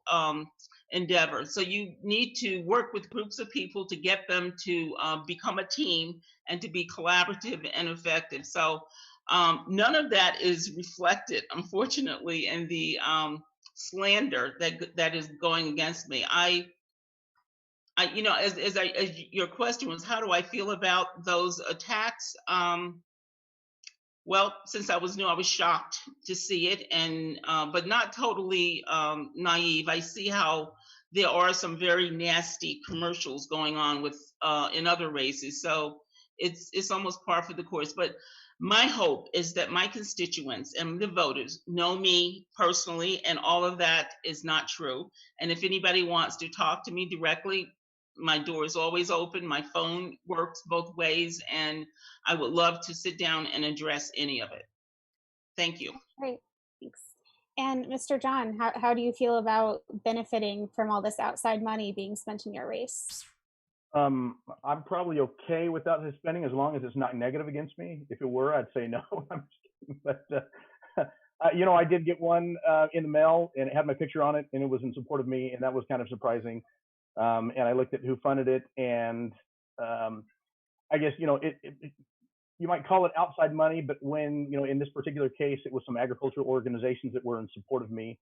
endeavor. So you need to work with groups of people to get them to become a team and to be collaborative and effective. So none of that is reflected, unfortunately, in the slander that is going against me. As your question was, how do I feel about those attacks? Well, since I was new, I was shocked to see it, and but not totally naive. I see how there are some very nasty commercials going on with in other races, so it's almost par for the course. But my hope is that my constituents and the voters know me personally, and all of that is not true. And if anybody wants to talk to me directly, my door is always open. My phone works both ways, and I would love to sit down and address any of it. Thank you. Great, thanks. And Mr. John, how do you feel about benefiting from all this outside money being spent in your race? I'm probably okay without his spending as long as it's not negative against me. If it were, I'd say no. I'm just kidding. But I did get one in the mail, and it had my picture on it, and it was in support of me, and that was kind of surprising. And I looked at who funded it, and I guess you might call it outside money, but when in this particular case, it was some agricultural organizations that were in support of me.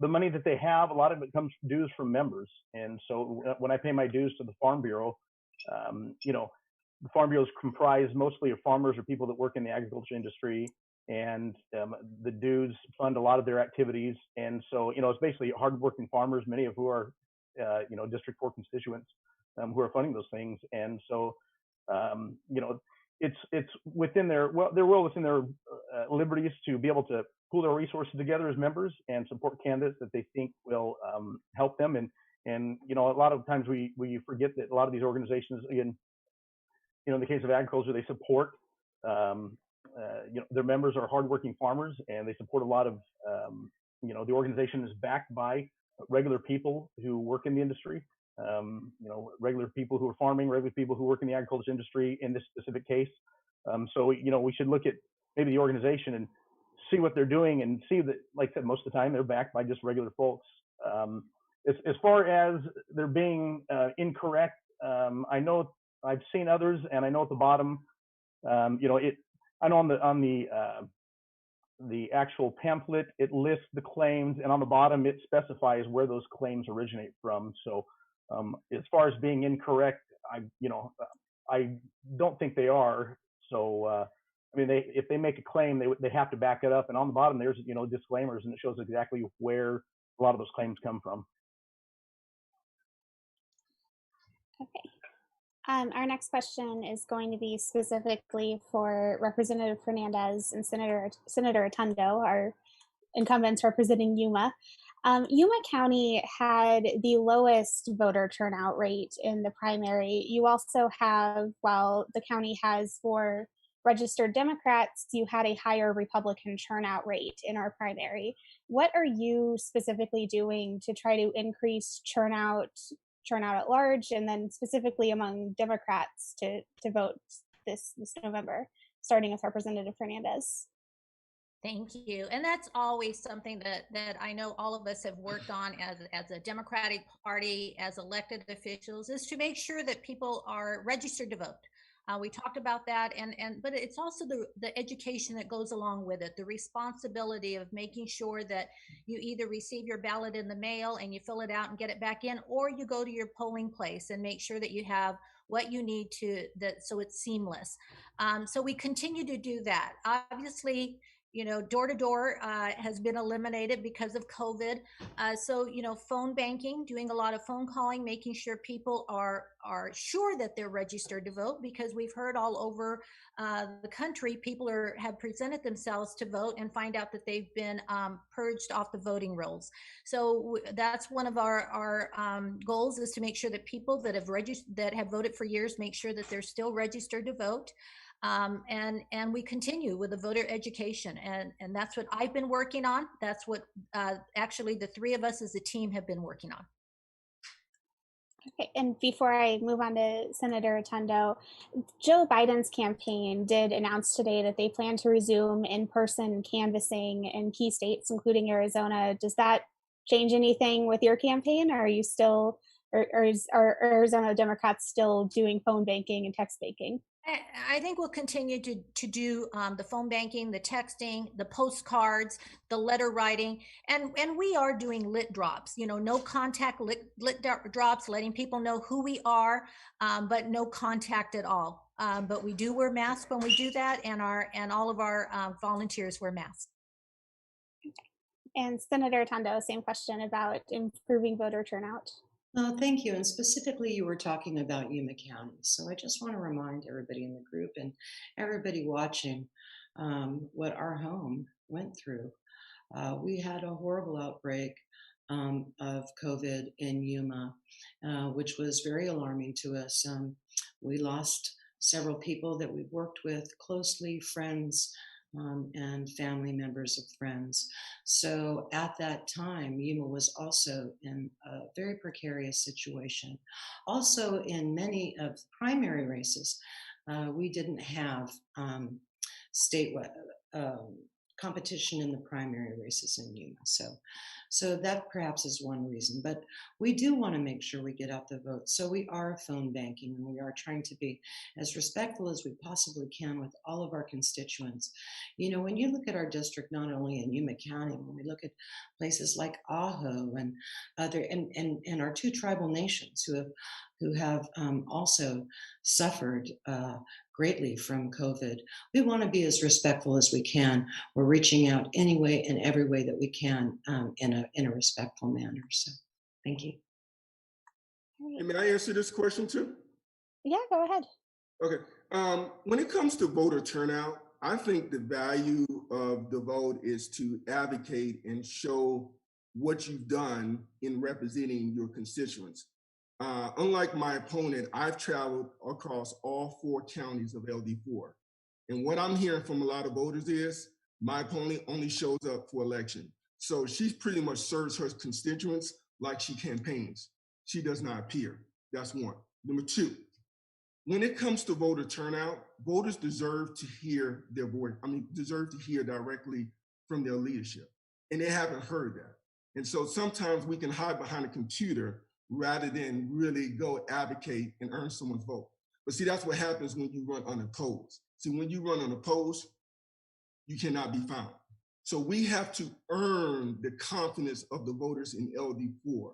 The money that they have, a lot of it comes from dues from members. And so when I pay my dues to the Farm Bureau, the Farm Bureau is comprised mostly of farmers or people that work in the agriculture industry, and the dues fund a lot of their activities. And so, it's basically hardworking farmers, many of who are, District 4 constituents who are funding those things. And so, it's within they're well within their liberties to be able to pool their resources together as members and support candidates that they think will help them. And a lot of times we forget that a lot of these organizations, again, in the case of agriculture, they support their members are hardworking farmers, and they support a lot of the organization is backed by regular people who work in the industry. Regular people who are farming, regular people who work in the agriculture industry in this specific case. So, we should look at maybe the organization and see what they're doing and see that, like I said, most of the time they're backed by just regular folks. As far as they're being incorrect, I know I've seen others, and I know at the bottom, I know on the actual pamphlet, it lists the claims, and on the bottom it specifies where those claims originate from. So as far as being incorrect, I don't think they are. So if they make a claim, they have to back it up, and on the bottom there's disclaimers, and it shows exactly where a lot of those claims come from. Okay. Our next question is going to be specifically for Representative Fernandez and Senator Otondo, our incumbents representing Yuma. Yuma County had the lowest voter turnout rate in the primary. You also have, while the county has 4 registered Democrats, you had a higher Republican turnout rate in our primary. What are you specifically doing to try to increase turnout at large, and then specifically among Democrats to vote this November, starting with Representative Fernandez? Thank you. And that's always something that I know all of us have worked on as a Democratic Party, as elected officials, is to make sure that people are registered to vote. We talked about that, but it's also the education that goes along with it, the responsibility of making sure that you either receive your ballot in the mail and you fill it out and get it back in, or you go to your polling place and make sure that you have what you need so it's seamless. So we continue to do that. Obviously, door to door has been eliminated because of COVID. So, phone banking, doing a lot of phone calling, making sure people are sure that they're registered to vote, because we've heard all over the country, people have presented themselves to vote and find out that they've been purged off the voting rolls. So that's one of our goals, is to make sure that people that have voted for years, make sure that they're still registered to vote. And we continue with the voter education, and that's what I've been working on. That's what actually the three of us as a team have been working on. Okay, and before I move on to Senator Otondo, Joe Biden's campaign did announce today that they plan to resume in-person canvassing in key states, including Arizona. Does that change anything with your campaign, or are you still, or are Arizona Democrats still doing phone banking and text banking? I think we'll continue to do the phone banking, the texting, the postcards, the letter writing, and we are doing lit drops. No contact lit drops, letting people know who we are, but no contact at all. But we do wear masks when we do that, and all of our volunteers wear masks. And Senator Otondo, same question about improving voter turnout. Thank you. And specifically, you were talking about Yuma County. So I just want to remind everybody in the group and everybody watching what our home went through. We had a horrible outbreak of COVID in Yuma, which was very alarming to us. We lost several people that we worked with closely, friends, and family members of friends. So at that time, Yuma was also in a very precarious situation. Also, in many of the primary races, we didn't have statewide competition in the primary races in Yuma. So that perhaps is one reason, but we do want to make sure we get out the vote. So we are phone banking, and we are trying to be as respectful as we possibly can with all of our constituents. When you look at our district, not only in Yuma County, when we look at places like Ajo and other, and our two tribal nations who have also suffered greatly from COVID. We want to be as respectful as we can. We're reaching out any way and every way that we can in a respectful manner. So thank you. Hey, may I answer this question too? Yeah, go ahead. Okay. When it comes to voter turnout, I think the value of the vote is to advocate and show what you've done in representing your constituents. Unlike my opponent, I've traveled across all 4 counties of LD4. And what I'm hearing from a lot of voters is my opponent only shows up for election. So she pretty much serves her constituents like she campaigns. She does not appear. That's one. Number 2, when it comes to voter turnout, voters deserve to hear their voice. Deserve to hear directly from their leadership. And they haven't heard that. And so sometimes we can hide behind a computer rather than really go advocate and earn someone's vote. But see, that's what happens when you run unopposed. See, when you run unopposed, you cannot be found. So we have to earn the confidence of the voters in LD4.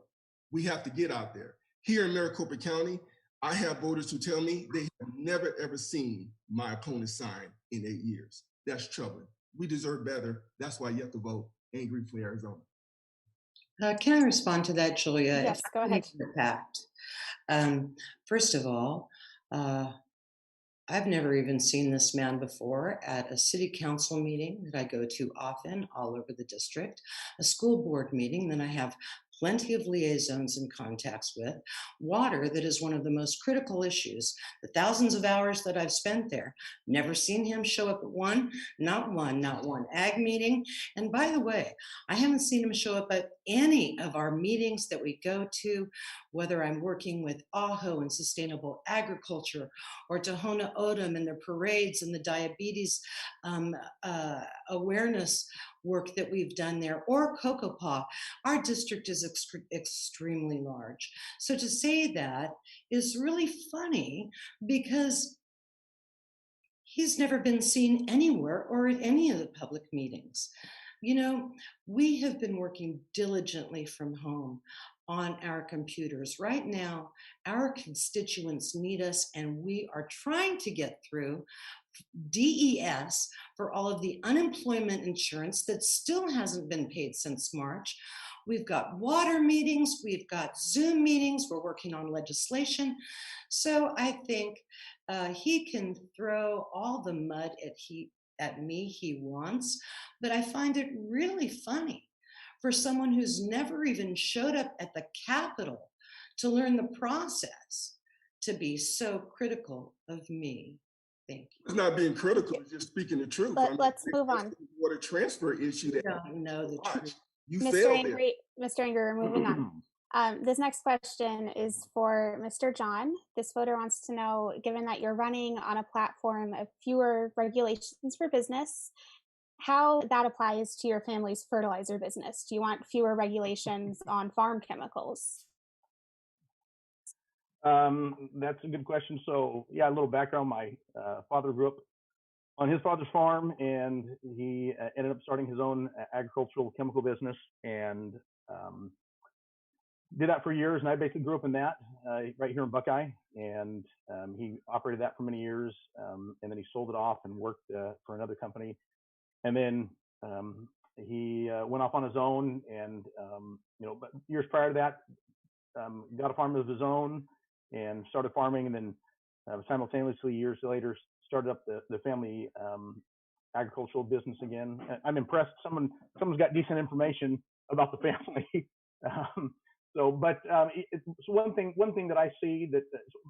We have to get out there. Here in Maricopa County, I have voters who tell me they have never, ever seen my opponent sign in 8 years. That's troubling. We deserve better. That's why you have to vote Angry for Arizona. Can I respond to that, Julia? Yes, go ahead. First of all, I've never even seen this man before at a city council meeting that I go to often all over the district, a school board meeting that I have plenty of liaisons and contacts with, water that is one of the most critical issues. The thousands of hours that I've spent there, never seen him show up at not one ag meeting. And by the way, I haven't seen him show up at any of our meetings that we go to, whether I'm working with AHO and sustainable agriculture, or Tohono O'odham and their parades and the diabetes awareness work that we've done there, or Cocopa. Our district is extremely large. So to say that is really funny because he's never been seen anywhere or at any of the public meetings. You know, we have been working diligently from home on our computers. Right now, our constituents need us, and we are trying to get through DES for all of the unemployment insurance that still hasn't been paid since March. We've got water meetings, we've got Zoom meetings, we're working on legislation. So I think he can throw all the mud at me he wants, but I find it really funny for someone who's never even showed up at the Capitol to learn the process to be so critical of me. Thank you. It's not being critical, it's just speaking the truth. Let's move on. What a transfer issue that You don't know the truth. you Mr. failed there. Angry, Mr. Angry, we're moving on. This next question is for Mr. John. This voter wants to know, given that you're running on a platform of fewer regulations for business, how that applies to your family's fertilizer business. Do you want fewer regulations on farm chemicals? That's a good question. So yeah, a little background. My father grew up on his father's farm, and he ended up starting his own agricultural chemical business, and did that for years. And I basically grew up in that right here in Buckeye, and he operated that for many years, and then he sold it off and worked for another company. And then he went off on his own, and but years prior to that, got a farm of his own and started farming, and then simultaneously years later started up the family agricultural business again. I'm impressed. Someone's got decent information about the family. So one thing that I see that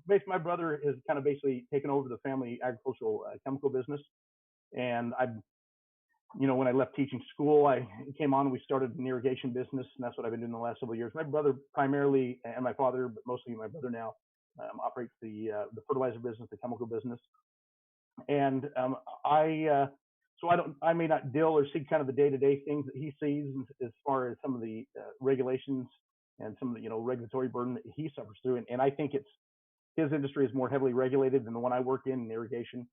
basically my brother has kind of basically taken over the family agricultural chemical business, and when I left teaching school, I came on and we started an irrigation business, and that's what I've been doing the last several years. My brother primarily, and my father, but mostly my brother now, operates the fertilizer business, the chemical business. And I may not deal or see kind of the day-to-day things that he sees as far as some of the regulations and some of the regulatory burden that he suffers through. And I think his industry is more heavily regulated than the one I work in irrigation.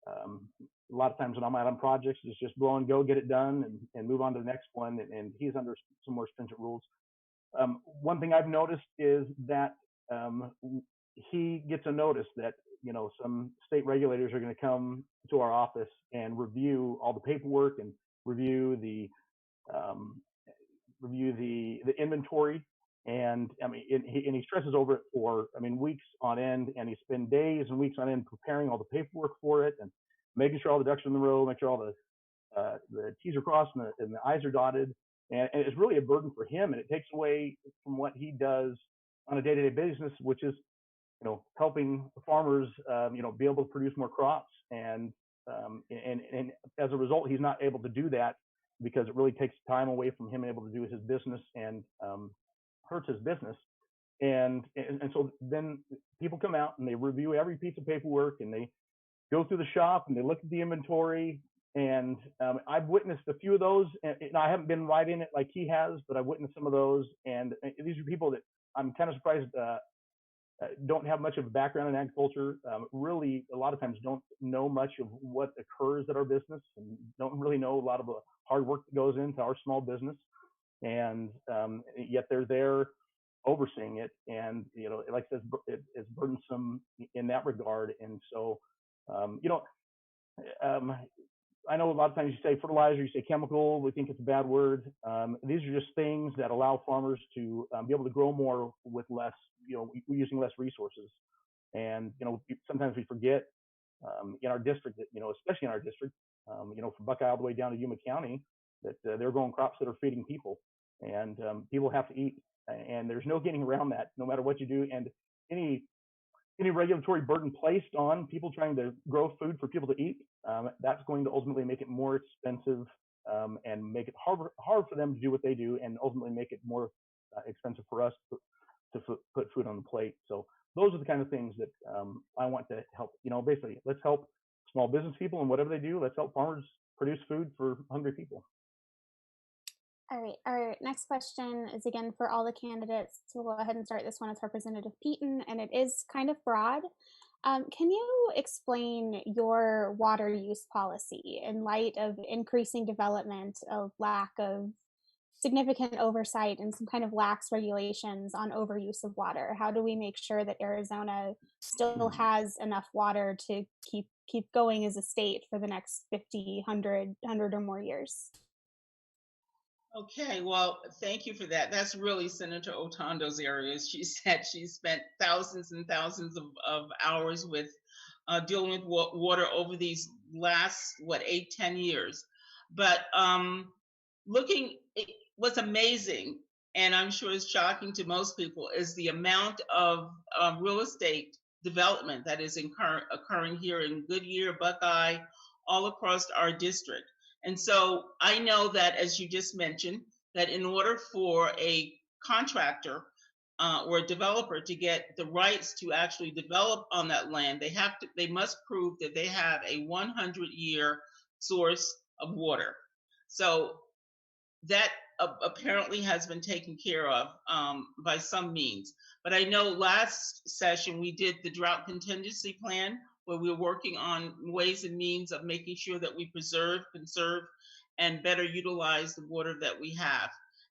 A lot of times when I'm out on projects, it's just blow and go, get it done, and move on to the next one. And he's under some more stringent rules. One thing I've noticed is that he gets a notice that some state regulators are going to come to our office and review all the paperwork and review the inventory. And he stresses over it for weeks on end, and he spends days and weeks on end preparing all the paperwork for it and making sure all the ducks are in the row, make sure all the T's are crossed and the I's are dotted. And it's really a burden for him, and it takes away from what he does on a day-to-day business, which is helping the farmers be able to produce more crops. And as a result, he's not able to do that because it really takes time away from him able to do his business and hurts his business. And so then people come out and they review every piece of paperwork, and they go through the shop and they look at the inventory. And I've witnessed a few of those, and I haven't been right in it like he has, but I've witnessed some of those. And these are people that I'm kind of surprised don't have much of a background in agriculture. Really, a lot of times don't know much of what occurs at our business, and don't really know a lot of the hard work that goes into our small business. And yet they're there overseeing it, and like I said, it's burdensome in that regard. And so I know a lot of times you say fertilizer, you say chemical, we think it's a bad word. These are just things that allow farmers to be able to grow more with less, using less resources. And sometimes we forget in our district that especially in our district, from Buckeye all the way down to Yuma County, that they're growing crops that are feeding people, and people have to eat. and there's no getting around that, no matter what you do. And any regulatory burden placed on people trying to grow food for people to eat, that's going to ultimately make it more expensive and make it hard for them to do what they do, and ultimately make it more expensive for us to put food on the plate. So those are the kind of things that I want to help. Basically, let's help small business people and whatever they do. Let's help farmers produce food for hungry people. All right, our next question is again for all the candidates. So we'll go ahead and start this one with Representative Peten, and it is kind of broad. Can you explain your water use policy in light of increasing development, a lack of significant oversight, and some kind of lax regulations on overuse of water? How do we make sure that Arizona still has enough water to keep going as a state for the next 50, 100 or more years? Okay, well, thank you for that. That's really Senator Otondo's area. She said she spent thousands and thousands of hours with dealing with water over these last 8-10 years. But what's amazing, and I'm sure is shocking to most people, is the amount of real estate development that is occurring here in Goodyear, Buckeye, all across our district. And so I know that, as you just mentioned, that in order for a contractor or a developer to get the rights to actually develop on that land, they must prove that they have a 100-year source of water. So that apparently has been taken care of by some means. But I know last session we did the drought contingency plan, where we're working on ways and means of making sure that we preserve, conserve, and better utilize the water that we have,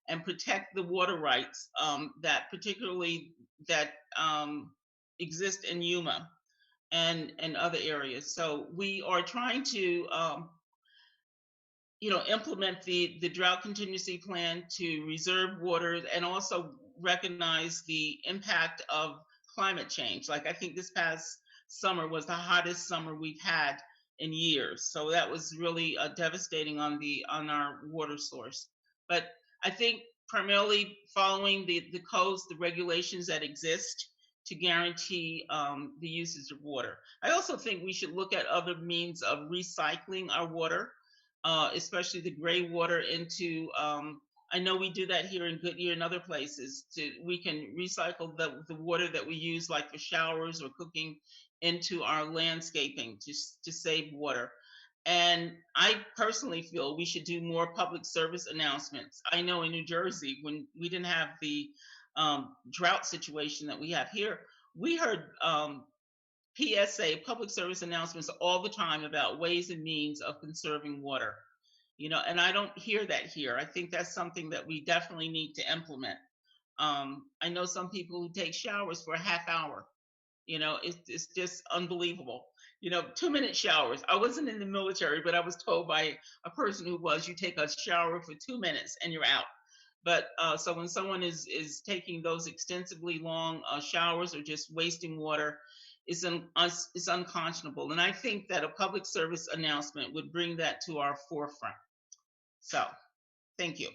and protect the water rights that exist in Yuma and other areas. So we are trying to implement the drought contingency plan to reserve water and also recognize the impact of climate change. Like, I think this past summer was the hottest summer we've had in years. So that was really devastating on our water source. But I think primarily following the codes, the regulations that exist to guarantee the usage of water. I also think we should look at other means of recycling our water, especially the gray water into, I know we do that here in Goodyear and other places. We can recycle the water that we use, like for showers or cooking, into our landscaping to save water. And I personally feel we should do more public service announcements. I know in New Jersey, when we didn't have the drought situation that we have here, we heard PSA, public service announcements, all the time about ways and means of conserving water. And I don't hear that here. I think that's something that we definitely need to implement. I know some people who take showers for a half hour. It's just unbelievable. 2-minute showers. I wasn't in the military, but I was told by a person who was, you take a shower for 2 minutes and you're out. But so when someone is taking those extensively long showers or just wasting water, it's unconscionable. And I think that a public service announcement would bring that to our forefront. So, thank you.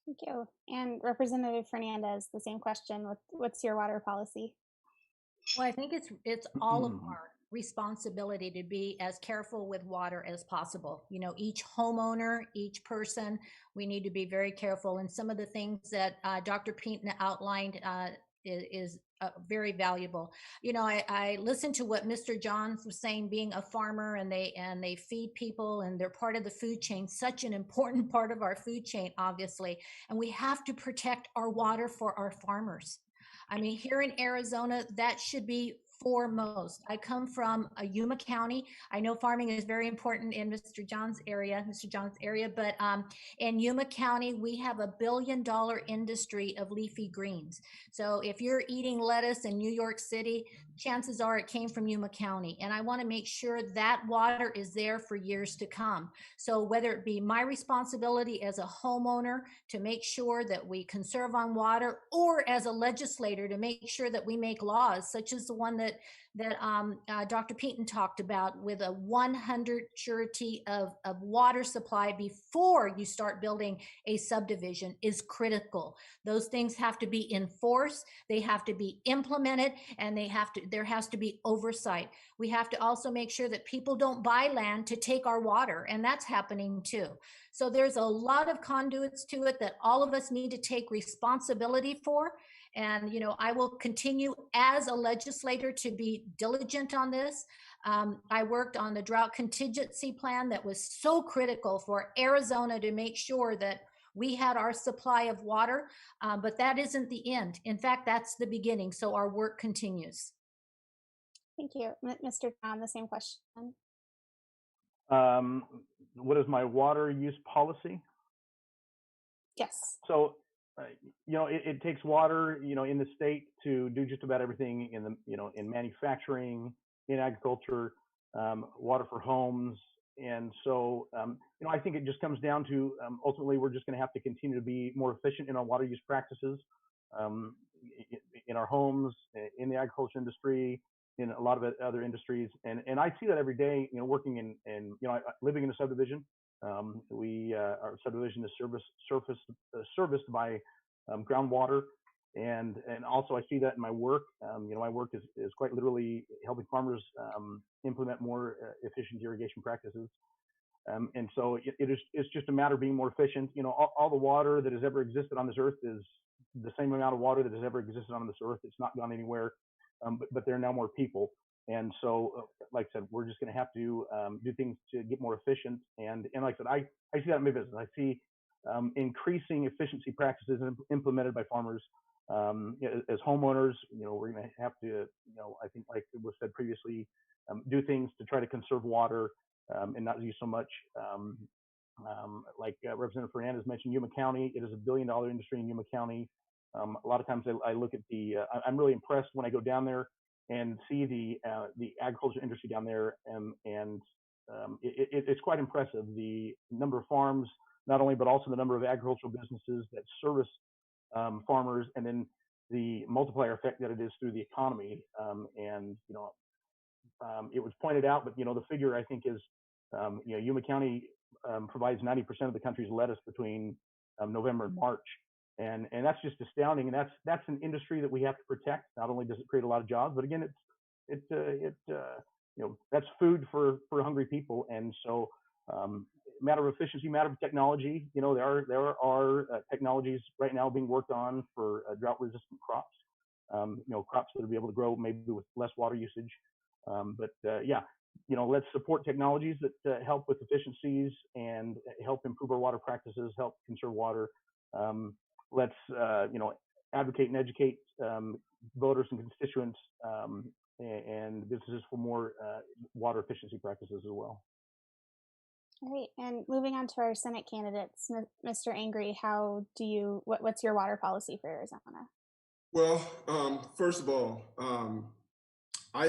Thank you. And Representative Fernandez, the same question. What's your water policy? Well, I think it's all of our responsibility to be as careful with water as possible. Each homeowner, each person, we need to be very careful. And some of the things that Dr. Peten outlined is very valuable. I listened to what Mr. Johns was saying, being a farmer, and they feed people and they're part of the food chain, such an important part of our food chain, obviously. And we have to protect our water for our farmers. I mean, here in Arizona, that should be foremost. I come from Yuma County. I know farming is very important in Mr. John's area, but in Yuma County, we have $1 billion industry of leafy greens. So if you're eating lettuce in New York City, chances are it came from Yuma County. And I want to make sure that water is there for years to come. So whether it be my responsibility as a homeowner to make sure that we conserve on water, or as a legislator to make sure that we make laws such as the one that that Dr. Peten talked about, with a 100 surety of water supply before you start building a subdivision, is critical. Those things have to be enforced, they have to be implemented, and there has to be oversight. We have to also make sure that people don't buy land to take our water, and that's happening too. So there's a lot of conduits to it that all of us need to take responsibility for. And, I will continue as a legislator to be diligent on this. I worked on the drought contingency plan that was so critical for Arizona to make sure that we had our supply of water, but that isn't the end. In fact, that's the beginning. So our work continues. Thank you. Mr. John, the same question. What is my water use policy? Yes. So, it takes water, in the state to do just about everything in manufacturing, in agriculture, water for homes. And so, I think it just comes down to, ultimately, we're just going to have to continue to be more efficient in our water use practices, in our homes, in the agriculture industry, in a lot of other industries. And I see that every day, working in living in a subdivision. Our subdivision is serviced by groundwater, and also I see that in my work. My work is quite literally helping farmers implement more efficient irrigation practices. And so it's just a matter of being more efficient. All the water that has ever existed on this earth is the same amount of water that has ever existed on this earth. It's not gone anywhere, but there are now more people. And so, like I said, we're just going to have to do things to get more efficient. And like I said, I see that in my business. I see increasing efficiency practices implemented by farmers. As homeowners, we're going to have to, I think, like was said previously, do things to try to conserve water and not use so much. Like Representative Fernandez mentioned, Yuma County, it is $1 billion industry in Yuma County. A lot of times I look at I'm really impressed when I go down there and see the agriculture industry down there, and it's quite impressive, the number of farms, not only, but also the number of agricultural businesses that service farmers, and then the multiplier effect that it is through the economy. It was pointed out, but the figure I think is, Yuma County provides 90% of the country's lettuce between November and March. And that's just astounding. And that's an industry that we have to protect. Not only does it create a lot of jobs, but again, that's food for hungry people. And so, matter of efficiency, matter of technology. There are technologies right now being worked on for drought-resistant crops. Crops that will be able to grow maybe with less water usage. Let's support technologies that help with efficiencies and help improve our water practices, help conserve water. Let's advocate and educate voters and constituents and businesses for more water efficiency practices as well. All right, and moving on to our Senate candidates, Mr. Angry, what's your water policy for Arizona? Well, first of all, I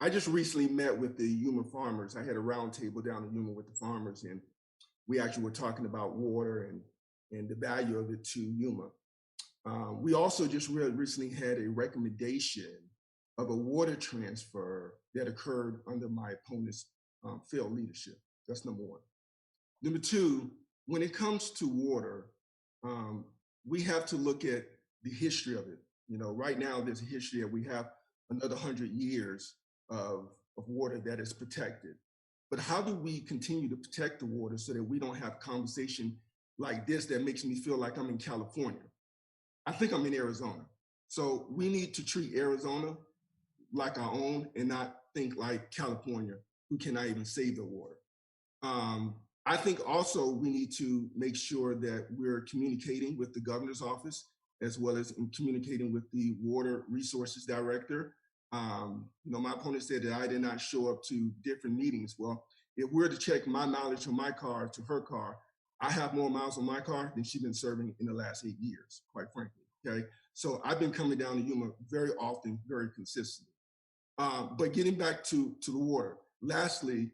just recently met with the Yuma farmers. I had a roundtable down in Yuma with the farmers, and we actually were talking about water and the value of it to Yuma. We also just recently had a recommendation of a water transfer that occurred under my opponent's failed leadership. That's number one. Number two, when it comes to water, we have to look at the history of it. Right now there's a history that we have another 100 years of water that is protected. But how do we continue to protect the water so that we don't have conversation like this that makes me feel like I'm in California? I think I'm in Arizona. So we need to treat Arizona like our own and not think like California, who cannot even save their water. I think also we need to make sure that we're communicating with the governor's office as well as in communicating with the water resources director. My opponent said that I did not show up to different meetings. Well, if we're to check my mileage from my car to her car, I have more miles on my car than she's been serving in the last 8 years, quite frankly, okay? So I've been coming down to Yuma very often, very consistently. But getting back to the water, lastly,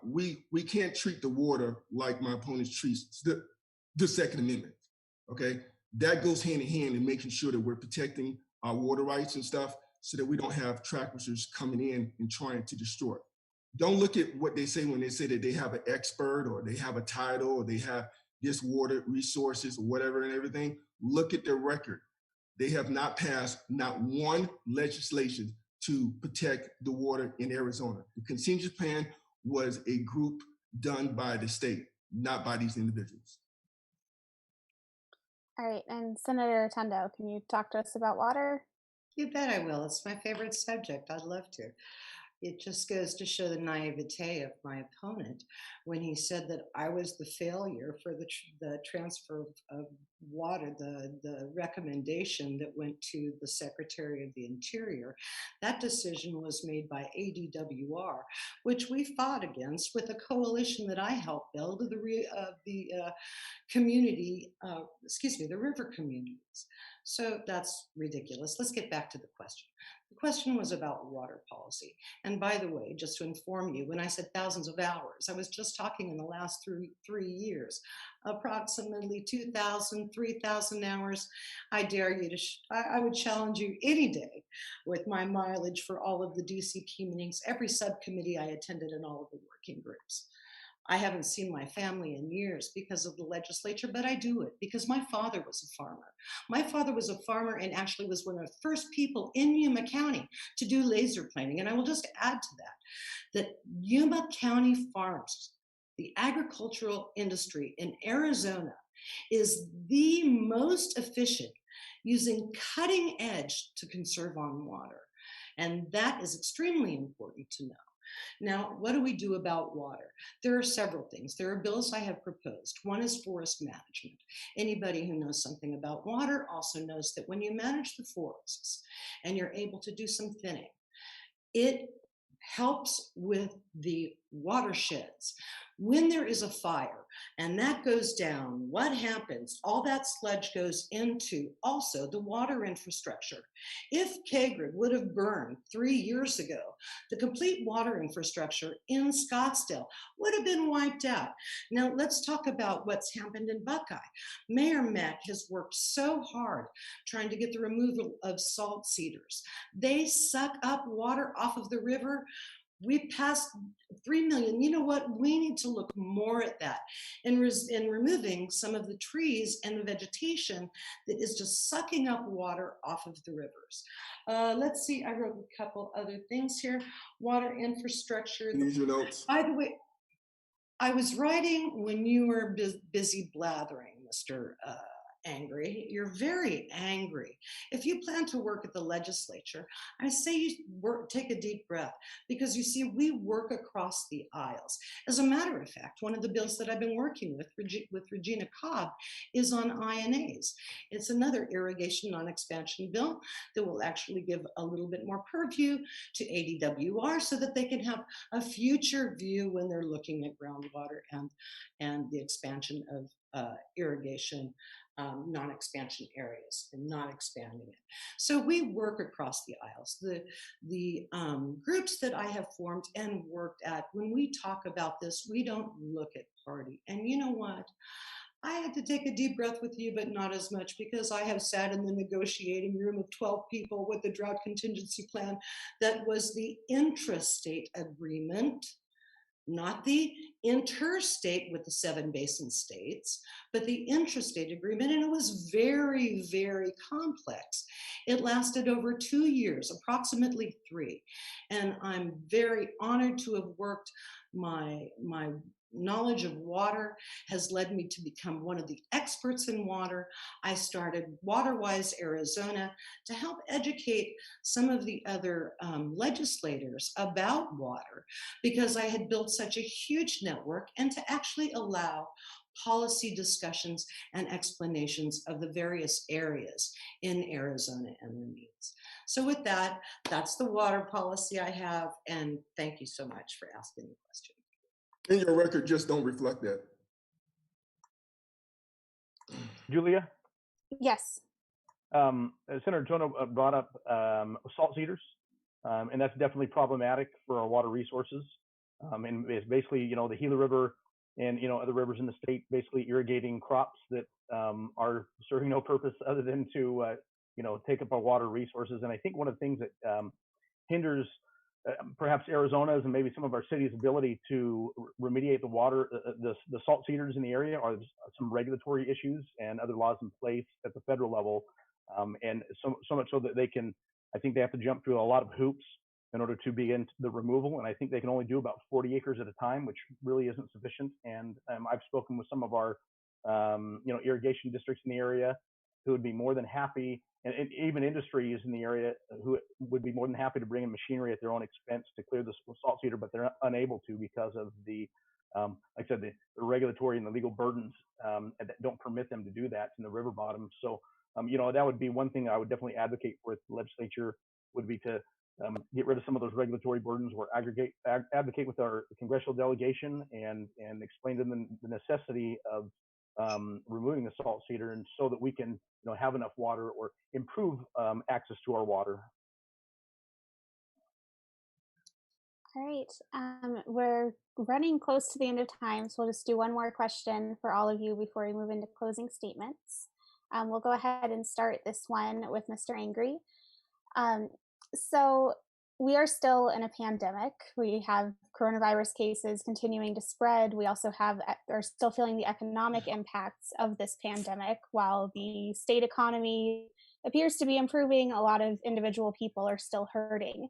we can't treat the water like my opponent treats the Second Amendment, okay? That goes hand in hand in making sure that we're protecting our water rights and stuff. so that we don't have traffickers coming in and trying to destroy. Don't look at what they say when they say that they have an expert or they have a title or they have this water resources or whatever and everything. Look at their record. They have not passed not one legislation to protect the water in Arizona. The contingency plan was a group done by the state, not by these individuals. All right, and Senator Otondo, can you talk to us about water? You bet I will. It's my favorite subject. I'd love to. It just goes to show the naivete of my opponent when he said that I was the failure for the transfer of water, the recommendation that went to the Secretary of the Interior. That decision was made by ADWR, which we fought against with a coalition that I helped build of the community, the river communities. So that's ridiculous. Let's get back to the question. The question was about water policy. And by the way, just to inform you, when I said thousands of hours, I was just talking in the last 3 years, approximately 2,000, 3,000 hours. I dare you to, I would challenge you any day with my mileage for all of the DCP meetings, every subcommittee I attended and all of the working groups. I haven't seen my family in years because of the legislature, but I do it because my father was a farmer. My father was a farmer and actually was one of the first people in Yuma County to do laser planting. And I will just add to that Yuma County farms, the agricultural industry in Arizona, is the most efficient using cutting edge to conserve on water. And that is extremely important to know. Now, what do we do about water? There are several things. There are bills I have proposed. One is forest management. Anybody who knows something about water also knows that when you manage the forests and you're able to do some thinning, it helps with the watersheds. When there is a fire and that goes down, what happens? All that sludge goes into also the water infrastructure. If Kagrid would have burned 3 years ago, the complete water infrastructure in Scottsdale would have been wiped out. Now let's talk about what's happened in Buckeye. Mayor Mack has worked so hard trying to get the removal of salt cedars. They suck up water off of the river. We passed 3 million. You know what? We need to look more at that in removing some of the trees and the vegetation that is just sucking up water off of the rivers. Let's see, I wrote a couple other things here. Water infrastructure. Use your notes. By the way, I was writing when you were busy blathering, Mr. Angry. You're very angry. If you plan to work at the legislature, I say you take a deep breath because you see, we work across the aisles. As a matter of fact, one of the bills that I've been working with Regina Cobb is on INAs. It's another irrigation non-expansion bill that will actually give a little bit more purview to ADWR so that they can have a future view when they're looking at groundwater and the expansion of irrigation non-expansion areas and not expanding it. So we work across the aisles. The groups that I have formed and worked at, when we talk about this, we don't look at party. And you know what? I had to take a deep breath with you, but not as much because I have sat in the negotiating room of 12 people with the drought contingency plan that was the intrastate agreement, not the interstate with the 7 basin states, but the intrastate agreement, and it was very, very complex. It lasted over 2 years, approximately 3, and I'm very honored to have worked. My knowledge of water has led me to become one of the experts in water. I started WaterWise Arizona to help educate some of the other legislators about water because I had built such a huge network and to actually allow policy discussions and explanations of the various areas in Arizona and their needs. So with that, that's the water policy I have, and thank you so much for asking the question. And your record just don't reflect that. Julia? Yes. Senator Tono brought up salt cedars, and that's definitely problematic for our water resources. And it's basically, you know, the Gila River and, you know, other rivers in the state basically irrigating crops that are serving no purpose other than to take up our water resources. And I think one of the things that hinders perhaps Arizona's and maybe some of our cities' ability to remediate the water, the salt cedars in the area are some regulatory issues and other laws in place at the federal level. And so much so that I think they have to jump through a lot of hoops in order to begin the removal. And I think they can only do about 40 acres at a time, which really isn't sufficient. And I've spoken with some of our, irrigation districts in the area who would be more than happy, and even industries in the area who would be more than happy to bring in machinery at their own expense to clear the salt cedar, but they're unable to because of the, like I said, the regulatory and the legal burdens that don't permit them to do that in the river bottom. So, that would be one thing I would definitely advocate for the legislature, would be to get rid of some of those regulatory burdens, or advocate with our congressional delegation and explain to them the necessity of removing the salt cedar, and so that we can have enough water or improve access to our water. All right, we're running close to the end of time, so we'll just do one more question for all of you before we move into closing statements. We'll go ahead and start this one with Mr. Angry. So we are still in a pandemic. We have coronavirus cases continuing to spread. We also are still feeling the economic impacts of this pandemic. While the state economy appears to be improving, a lot of individual people are still hurting.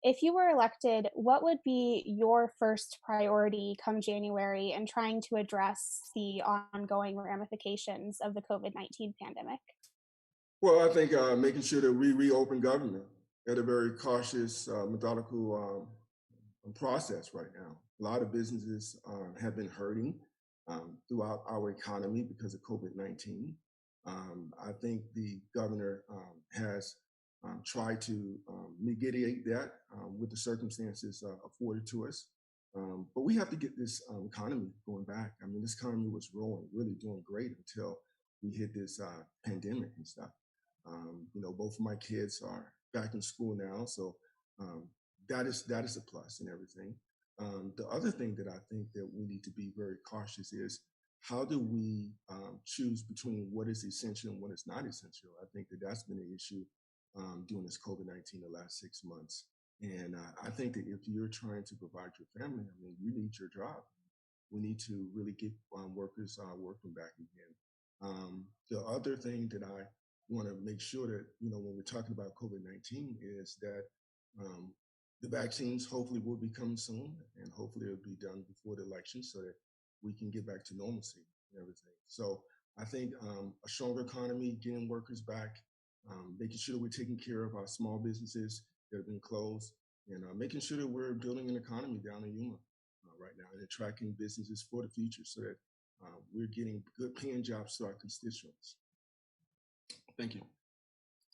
If you were elected, what would be your first priority come January in trying to address the ongoing ramifications of the COVID-19 pandemic? Well, I think making sure that we reopen government at a very cautious, methodical process right now. A lot of businesses have been hurting throughout our economy because of COVID-19. I think the governor has tried to mitigate that with the circumstances afforded to us. But we have to get this economy going back. I mean, this economy was rolling, really doing great until we hit this pandemic and stuff. Both of my kids are back in school now, so that is a plus and everything. The other thing that I think that we need to be very cautious is, how do we choose between what is essential and what is not essential? I think that that's been an issue during this COVID-19 the last 6 months. And I think that if you're trying to provide your family, I mean, you need your job. We need to really get workers working back again. The other thing that I want to make sure that, when we're talking about COVID-19, is that the vaccines hopefully will be coming soon, and hopefully it'll be done before the election so that we can get back to normalcy and everything. So I think a stronger economy, getting workers back, making sure that we're taking care of our small businesses that have been closed, and making sure that we're building an economy down in Yuma right now and attracting businesses for the future so that we're getting good paying jobs to our constituents. Thank you.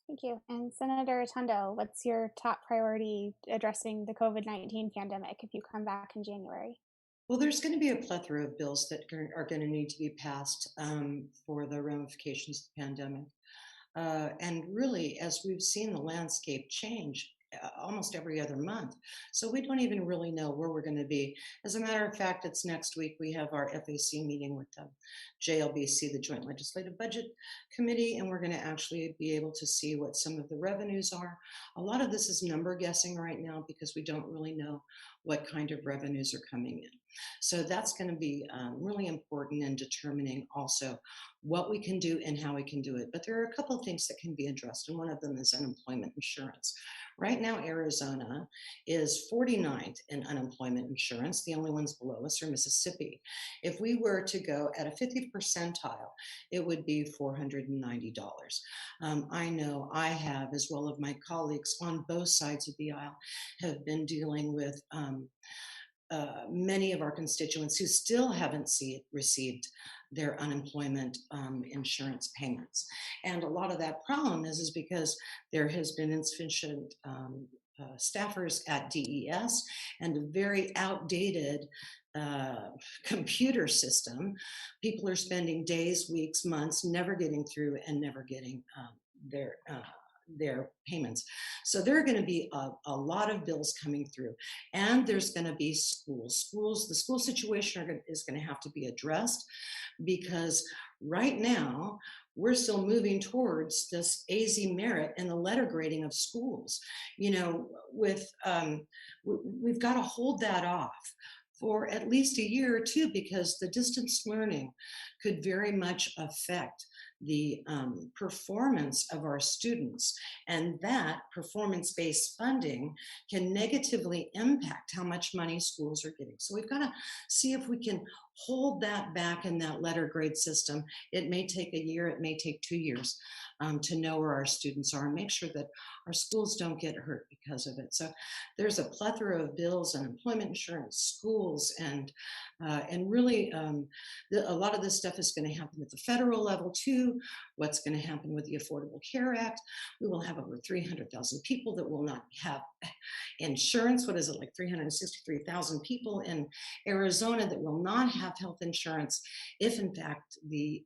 Thank you. And Senator Otondo, what's your top priority addressing the COVID-19 pandemic if you come back in January? Well, there's going to be a plethora of bills that are going to need to be passed for the ramifications of the pandemic. And really, as we've seen the landscape change almost every other month, so we don't even really know where we're going to be. As a matter of fact, it's next week we have our FAC meeting with JLBC, the Joint Legislative Budget Committee, and we're going to actually be able to see what some of the revenues are. A lot of this is number guessing right now because we don't really know what kind of revenues are coming in. So that's going to be really important in determining also what we can do and how we can do it. But there are a couple of things that can be addressed, and one of them is unemployment insurance. Right now, Arizona is 49th in unemployment insurance. The only ones below us are Mississippi. If we were to go at a 50th percentile, it would be $490. I know I have, as well as my colleagues on both sides of the aisle, have been dealing with many of our constituents who still haven't received their unemployment insurance payments. And a lot of that problem is because there has been insufficient staffers at DES and a very outdated computer system. People are spending days, weeks, months, never getting through and never getting their payments. So there are going to be a lot of bills coming through, and there's going to be the school situation is going to have to be addressed, because right now we're still moving towards this AZ merit and the letter grading of schools. We've got to hold that off for at least a year or two, because the distance learning could very much affect the performance of our students, and that performance-based funding can negatively impact how much money schools are getting. So we've got to see if we can hold that back in that letter grade system. It may take a year, it may take 2 years to know where our students are and make sure that our schools don't get hurt because of it. So there's a plethora of bills: unemployment insurance, schools, and really a lot of this stuff is going to happen at the federal level too. What's going to happen with the Affordable Care Act? We will have over 300,000 people that will not have insurance. What is it, like 363,000 people in Arizona that will not have health insurance if in fact the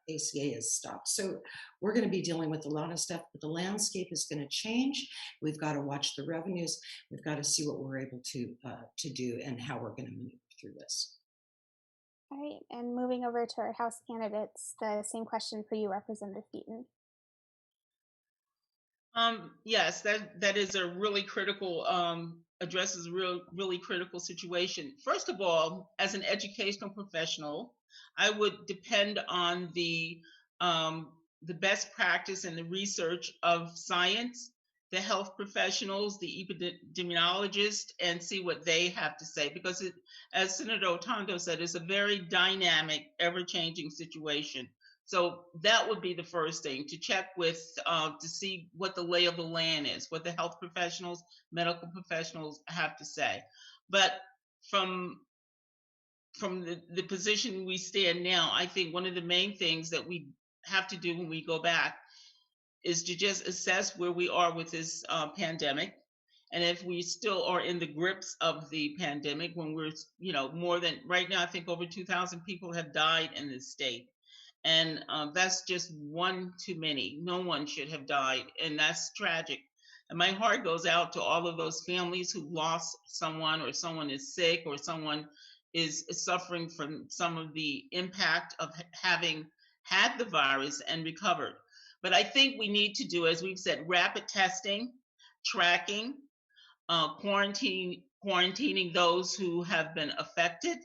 ACA is stopped. So we're going to be dealing with a lot of stuff, but the landscape is going to change. We've got to watch the revenues. We've got to see what we're able to do and how we're going to move through this. All right, and moving over to our House candidates, the same question for you, Representative Peten. Yes, that is a really critical, addresses a really critical situation. First of all, as an educational professional, I would depend on the best practice and the research of science, the health professionals, the epidemiologists, and see what they have to say, because as Senator Otondo said, it's a very dynamic, ever-changing situation. So that would be the first thing, to check with, to see what the lay of the land is, what the health professionals, medical professionals have to say. But from the position we stand now, I think one of the main things that we have to do when we go back is to just assess where we are with this pandemic. And if we still are in the grips of the pandemic, when we're, more than, right now, I think over 2,000 people have died in this state. And that's just one too many. No one should have died, and that's tragic. And my heart goes out to all of those families who lost someone, or someone is sick, or someone is suffering from some of the impact of having had the virus and recovered. But I think we need to do, as we've said, rapid testing, tracking, quarantining those who have been affected,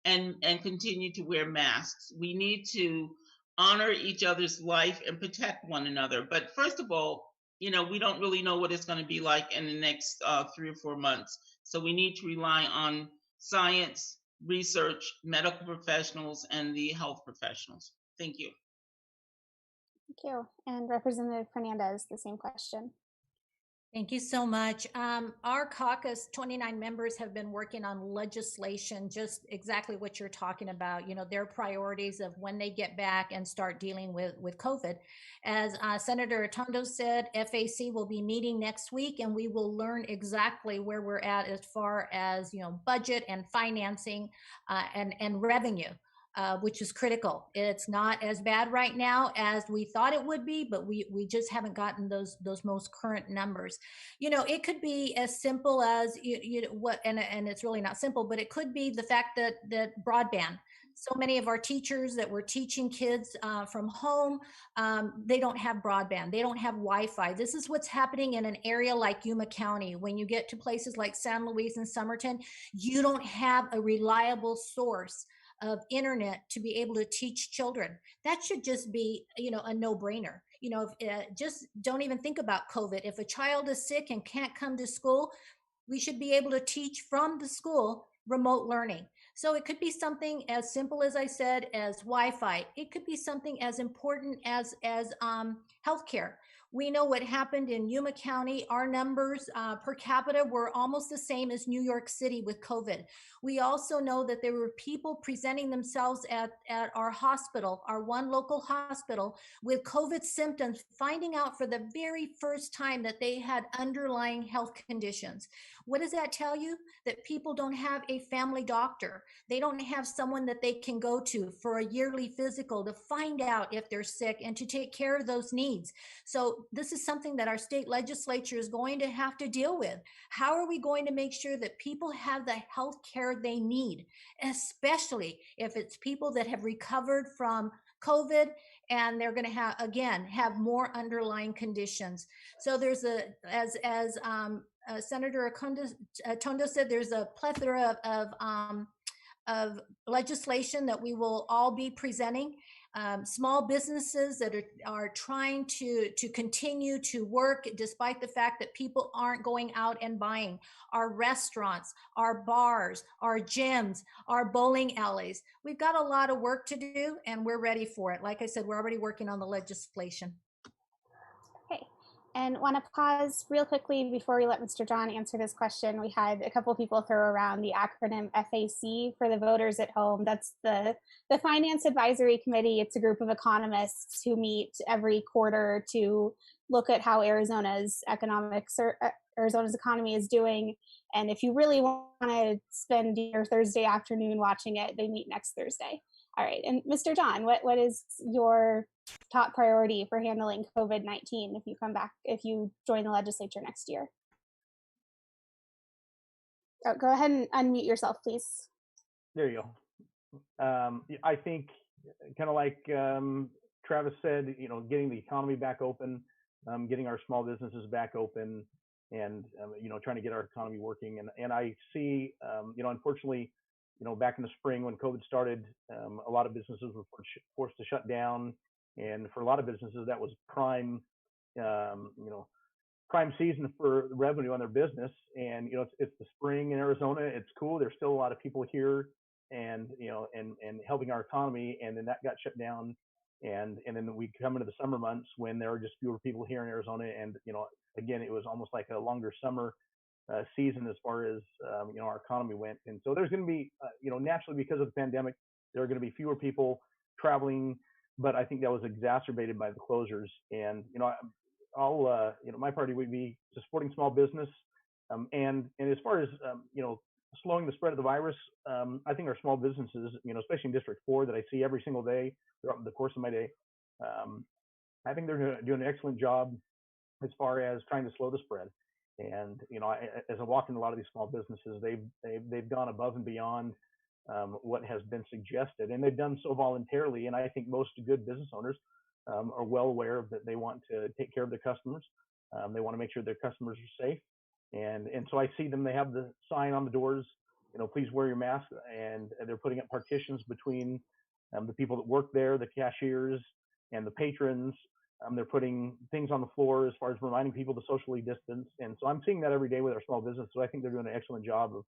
and continue to wear masks. We need to honor each other's life and protect one another. But first of all, we don't really know what it's going to be like in the next 3 or 4 months. So we need to rely on science, research, medical professionals, and the health professionals. Thank you. Thank you. And Representative Fernandez, the same question. Thank you so much. Our caucus, 29 members, have been working on legislation, just exactly what you're talking about, their priorities of when they get back and start dealing with COVID. As Senator Otondo said, FAC will be meeting next week, and we will learn exactly where we're at as far as, budget and financing and revenue. Which is critical. It's not as bad right now as we thought it would be, but we just haven't gotten those most current numbers. It could be as simple as and it's really not simple, but it could be the fact that broadband. So many of our teachers that were teaching kids from home, they don't have broadband. They don't have Wi-Fi. This is what's happening in an area like Yuma County. When you get to places like San Luis and Somerton, you don't have a reliable source of internet to be able to teach children. That should just be, a no-brainer. Just don't even think about COVID. If a child is sick and can't come to school, we should be able to teach from the school remote learning. So it could be something as simple as I said, as Wi-Fi. It could be something as important as healthcare. We know what happened in Yuma County. Our numbers per capita were almost the same as New York City with COVID. We also know that there were people presenting themselves at our hospital, our one local hospital, with COVID symptoms, finding out for the very first time that they had underlying health conditions. What does that tell you? That people don't have a family doctor. They don't have someone that they can go to for a yearly physical to find out if they're sick and to take care of those needs. So this is something that our state legislature is going to have to deal with. How are we going to make sure that people have the health care they need, especially if it's people that have recovered from COVID, and they're going to have more underlying conditions. So there's as Senator Otondo said, there's a plethora of legislation that we will all be presenting. Small businesses that are trying to continue to work despite the fact that people aren't going out and buying. Our restaurants, our bars, our gyms, our bowling alleys. We've got a lot of work to do, and we're ready for it. Like I said, we're already working on the legislation. Okay, and want to pause real quickly before we let Mr. John answer this question. We had a couple people throw around the acronym FAC for the voters at home. That's the Finance Advisory Committee. It's a group of economists who meet every quarter to look at how Arizona's economy is doing. And if you really want to spend your Thursday afternoon watching it, they meet next Thursday. All right, and Mr. John, what is your top priority for handling COVID-19 if you join the legislature next year? Oh, go ahead and unmute yourself, please. There you go. I think, kind of like Travis said, getting the economy back open, getting our small businesses back open, and trying to get our economy working. And I see, unfortunately, back in the spring when COVID started, a lot of businesses were forced to shut down, and for a lot of businesses that was prime season for revenue on their business. And it's the spring in Arizona. It's cool. There's still a lot of people here, and helping our economy. And then that got shut down, and then we come into the summer months when there are just fewer people here in Arizona. And again, it was almost like a longer summer season as far as our economy went. And so there's going to be naturally, because of the pandemic, there are going to be fewer people traveling, but I think that was exacerbated by the closures. And I'll my priority would be supporting small business, and as far as slowing the spread of the virus, I think our small businesses, especially in District 4 that I see every single day throughout the course of my day, I think they're doing an excellent job as far as trying to slow the spread. And as I walk into a lot of these small businesses, they've gone above and beyond what has been suggested, and they've done so voluntarily. And I think most good business owners are well aware that they want to take care of their customers. They want to make sure their customers are safe, and so I see them. They have the sign on the doors, please wear your mask, and they're putting up partitions between the people that work there, the cashiers, and the patrons. They're putting things on the floor as far as reminding people to socially distance. And so I'm seeing that every day with our small business. So I think they're doing an excellent job of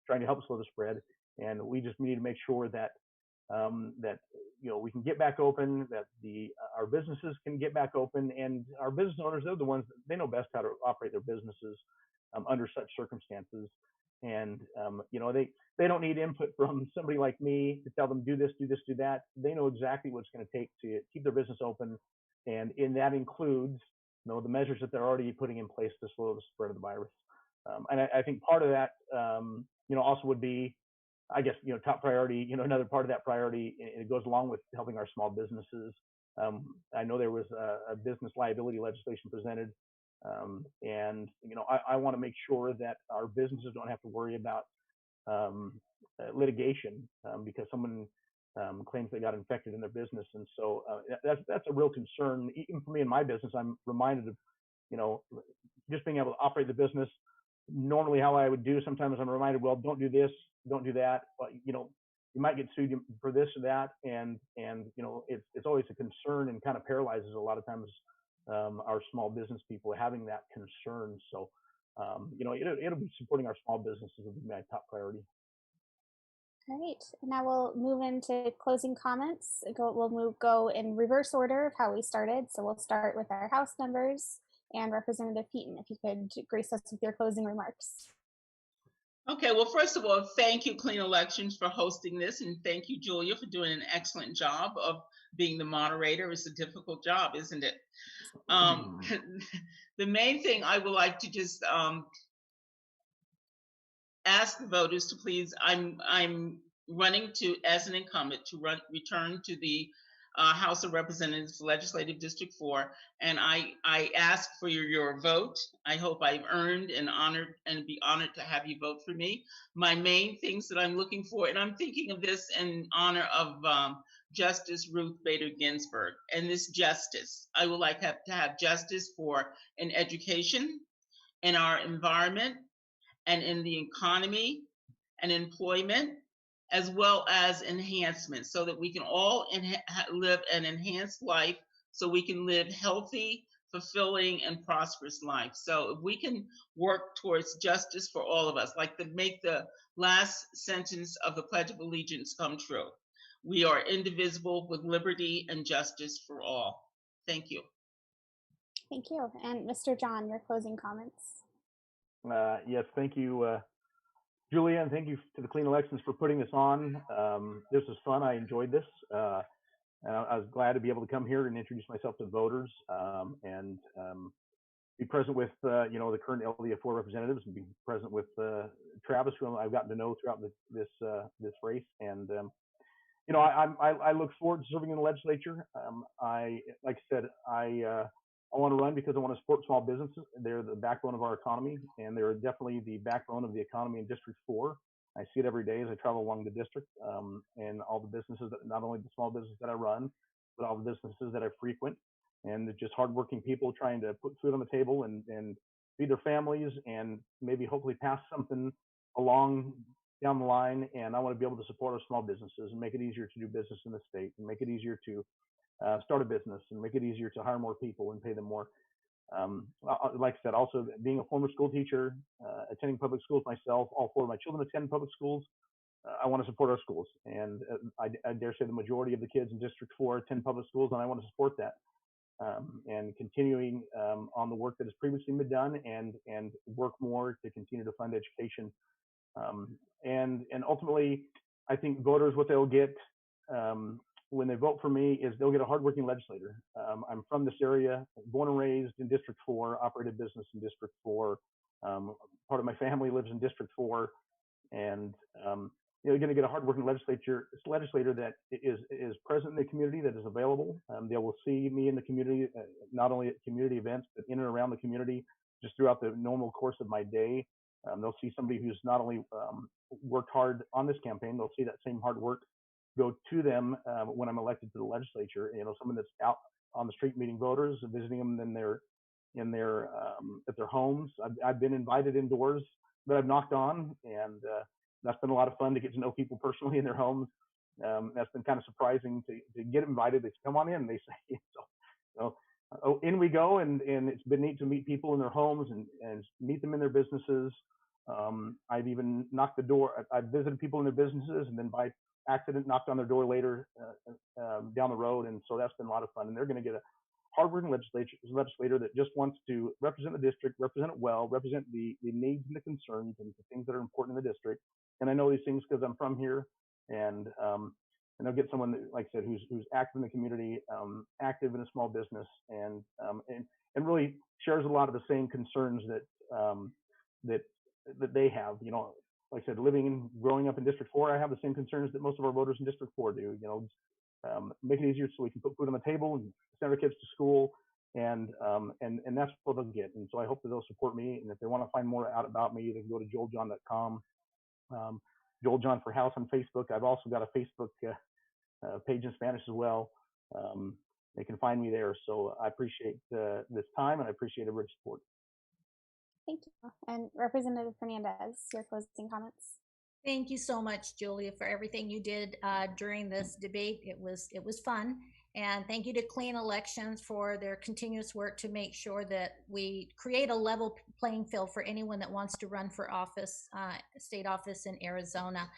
trying to help slow the spread. And we just need to make sure that we can get back open, that our businesses can get back open, and our business owners, they're the ones that they know best how to operate their businesses under such circumstances. And they don't need input from somebody like me to tell them do this, do that. They know exactly what it's going to take to keep their business open. And that includes, the measures that they're already putting in place to slow the spread of the virus. And I think part of that, also would be, I guess, top priority. Another part of that priority, it goes along with helping our small businesses. I know there was a business liability legislation presented, and I want to make sure that our businesses don't have to worry about litigation because someone claims they got infected in their business. And so that's a real concern. Even for me in my business, I'm reminded of, just being able to operate the business normally how I would do. Sometimes I'm reminded, well, don't do this, don't do that. But, you might get sued for this or that. And it's always a concern, and kind of paralyzes a lot of times our small business people having that concern. So, it'll be supporting our small businesses will be my top priority. All right, now we'll move into closing comments. We'll go in reverse order of how we started. So we'll start with our House members, and Representative Peten, if you could grace us with your closing remarks. Okay, well, first of all, thank you, Clean Elections, for hosting this, and thank you, Julia, for doing an excellent job of being the moderator. It's a difficult job, isn't it? The main thing I would like to just ask the voters to please, I'm running as an incumbent to return to the House of Representatives, Legislative District 4, and I ask for your vote. I hope I've earned and honored and be honored to have you vote for me. My main things that I'm looking for, and I'm thinking of this in honor of Justice Ruth Bader Ginsburg. And this justice, I would like to have justice for in education, in our environment, and in the economy and employment, as well as enhancement, so that we can all live an enhanced life, so we can live healthy, fulfilling, and prosperous life. So if we can work towards justice for all of us, like to make the last sentence of the Pledge of Allegiance come true. We are indivisible with liberty and justice for all. Thank you. Thank you. And Mr. John, your closing comments. Yes, thank you, Julia, and thank you to the Clean Elections for putting this on. This was fun. I enjoyed this. And I was glad to be able to come here and introduce myself to voters and be present with, the current LD4 representatives, and be present with Travis, who I've gotten to know throughout this race. And I look forward to serving in the legislature. Like I said, I want to run because I want to support small businesses. They're the backbone of our economy, and they're definitely the backbone of the economy in District 4. I see it every day as I travel along the district, and all the businesses, not only the small businesses that I run, but all the businesses that I frequent, and they're just hardworking people trying to put food on the table and feed their families, and maybe hopefully pass something along down the line. And I want to be able to support our small businesses and make it easier to do business in the state, and make it easier to start a business, and make it easier to hire more people and pay them more. Like I said, also being a former school teacher, attending public schools myself, all 4 of my children attend public schools. I want to support our schools, and I dare say the majority of the kids in District 4 attend public schools, and I want to support that. And continuing on the work that has previously been done, and work more to continue to fund education. And ultimately, I think voters, what they'll get when they vote for me is they'll get a hardworking legislator. I'm from this area, born and raised in District 4, operated business in District 4. Part of my family lives in District 4, and you're going to get a hardworking legislator that is present in the community, that is available. They will see me in the community, not only at community events, but in and around the community, just throughout the normal course of my day. They'll see somebody who's not only worked hard on this campaign, they'll see that same hard work go to them when I'm elected to the legislature. Someone that's out on the street meeting voters, visiting them at their homes. I've been invited indoors that I've knocked on, and that's been a lot of fun to get to know people personally in their homes. That's been kind of surprising to get invited. They come on in, they say, in we go, and it's been neat to meet people in their homes and meet them in their businesses. I've even knocked the door. I've visited people in their businesses, and then by accident knocked on their door later down the road. And so that's been a lot of fun. And they're going to get a hardworking legislator that just wants to represent the district, represent it well, represent the needs and the concerns and the things that are important in the district. And I know these things because I'm from here. And they'll get someone that, like I said, who's active in the community, active in a small business, and really shares a lot of the same concerns that they have. Like I said, growing up in District 4, I have the same concerns that most of our voters in District 4 do. Make it easier so we can put food on the table and send our kids to school, and that's what they'll get. And so I hope that they'll support me. And if they want to find more out about me, they can go to joeljohn.com. Joel John for House on Facebook. I've also got a Facebook page in Spanish as well. They can find me there. So I appreciate this time, and I appreciate everybody's support. Thank you. And Representative Fernandez, your closing comments. Thank you so much, Julia, for everything you did during this debate. It was fun. And thank you to Clean Elections for their continuous work to make sure that we create a level playing field for anyone that wants to run for office, state office in Arizona.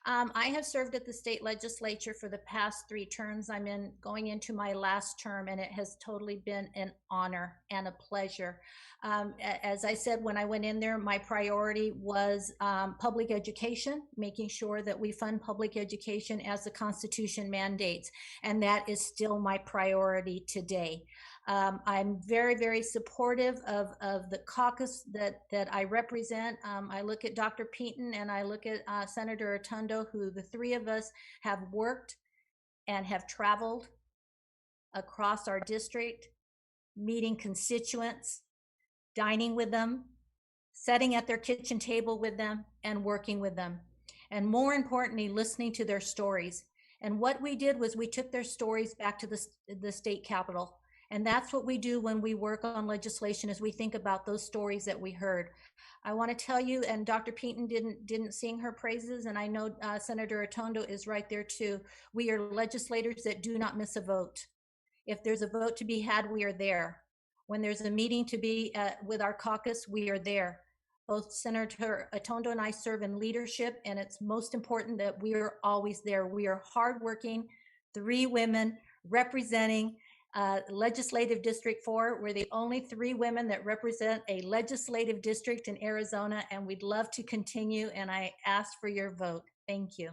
I have served at the state legislature for the past 3 terms. I'm going into my last term, and it has totally been an honor and a pleasure. As I said, when I went in there, my priority was public education, making sure that we fund public education as the Constitution mandates, and that is still my priority today. I'm very, very supportive of the caucus that I represent. I look at Dr. Peten and I look at Senator Otondo, who the 3 of us have worked and have traveled across our district, meeting constituents, dining with them, sitting at their kitchen table with them, and working with them. And more importantly, listening to their stories And what we did was we took their stories back to the state capitol. And that's what we do when we work on legislation, is we think about those stories that we heard. I want to tell you, and Dr. Peten didn't sing her praises, and I know Senator Otondo is right there too. We are legislators that do not miss a vote. If there's a vote to be had, we are there. When there's a meeting to be with our caucus, we are there. Both Senator Otondo and I serve in leadership, and it's most important that we are always there. We are hardworking, 3 women representing Legislative District 4. We're the only 3 women that represent a legislative district in Arizona, and we'd love to continue, and I ask for your vote. Thank you.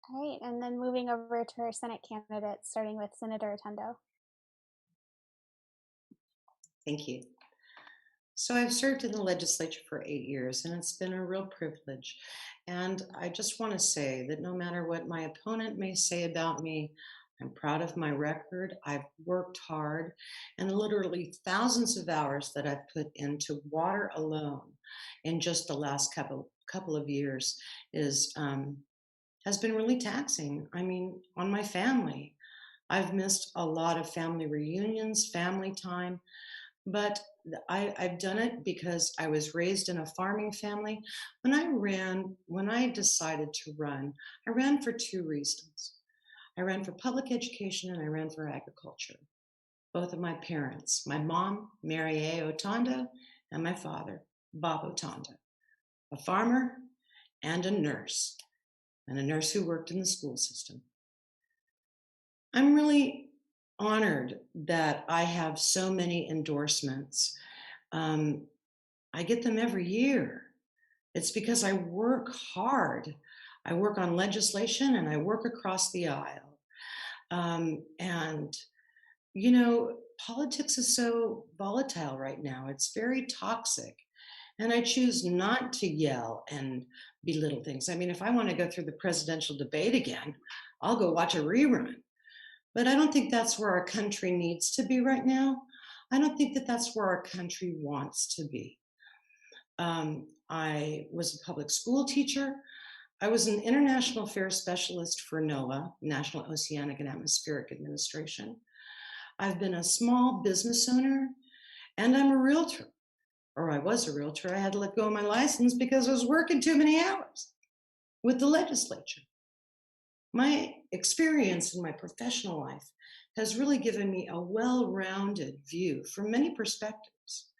All right, and then moving over to our Senate candidates, starting with Senator Otondo. Thank you. So I've served in the legislature for 8 years, and it's been a real privilege. And I just want to say that no matter what my opponent may say about me, I'm proud of my record. I've worked hard, and literally thousands of hours that I've put into water alone in just the last couple of years has been really taxing. I mean, on my family. I've missed a lot of family reunions, family time, but I've done it because I was raised in a farming family. When I decided to run, I ran for 2 reasons. I ran for public education and I ran for agriculture. Both of my parents, my mom, Mary A. Otondo, and my father, Bob Otondo, a farmer and a nurse who worked in the school system. I'm really honored that I have so many endorsements. I get them every year. It's because I work hard. I work on legislation and I work across the aisle. And, you know, politics is so volatile right now. It's very toxic. And I choose not to yell and belittle things. I mean, if I want to go through the presidential debate again, I'll go watch a rerun. But I don't think that's where our country needs to be right now. I don't think that that's where our country wants to be. I was a public school teacher. I was an international affairs specialist for NOAA, National Oceanic and Atmospheric Administration. I've been a small business owner, and I'm a realtor. Or I was a realtor. I had to let go of my license because I was working too many hours with the legislature. My experience in my professional life has really given me a well-rounded view from many perspectives.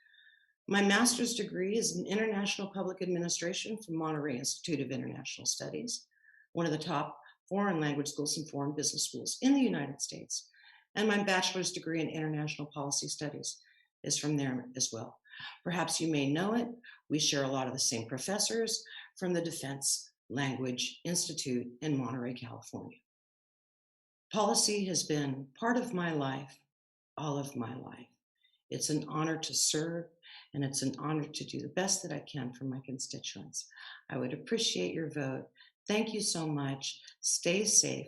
My master's degree is in international public administration from Monterey Institute of International Studies, one of the top foreign language schools and foreign business schools in the United States. And my bachelor's degree in international policy studies is from there as well. Perhaps you may know it. We share a lot of the same professors from the Defense Language Institute in Monterey, California. Policy has been part of my life, all of my life. It's an honor to serve, and it's an honor to do the best that I can for my constituents. I would appreciate your vote. Thank you so much. Stay safe,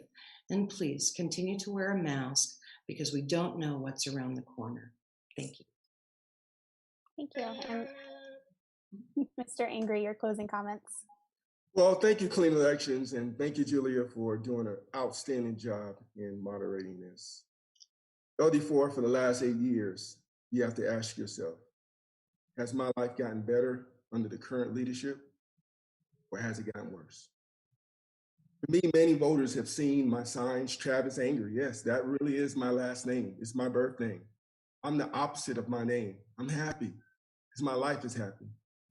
and please continue to wear a mask because we don't know what's around the corner. Thank you. Thank you. And Mr. Angry, your closing comments. Well, thank you, Clean Elections, and thank you, Julia, for doing an outstanding job in moderating this. LD4, for the last 8 years, you have to ask yourself, has my life gotten better under the current leadership, or has it gotten worse? For me, many voters have seen my signs, Travis Anger. Yes, that really is my last name. It's my birth name. I'm the opposite of my name. I'm happy because my life is happy.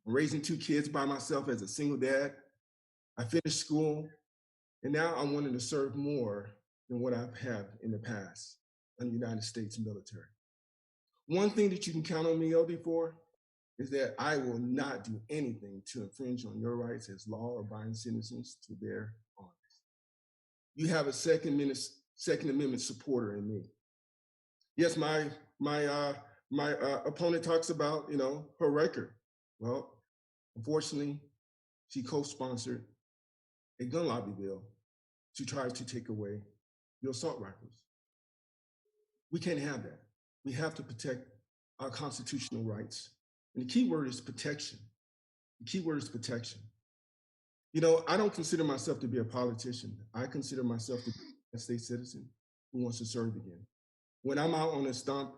I'm raising 2 kids by myself as a single dad. I finished school, and now I'm wanting to serve more than what I've had in the past in the United States military. One thing that you can count on me, LD4, is that I will not do anything to infringe on your rights as law-abiding citizens to bear arms. You have a Second Amendment supporter in me. Yes, my opponent talks about, her record. Well, unfortunately, she co-sponsored a gun lobby bill to try to take away your assault rifles. We can't have that. We have to protect our constitutional rights. And the key word is protection. The key word is protection. You know, I don't consider myself to be a politician. I consider myself to be a state citizen who wants to serve again. When I'm out on a stump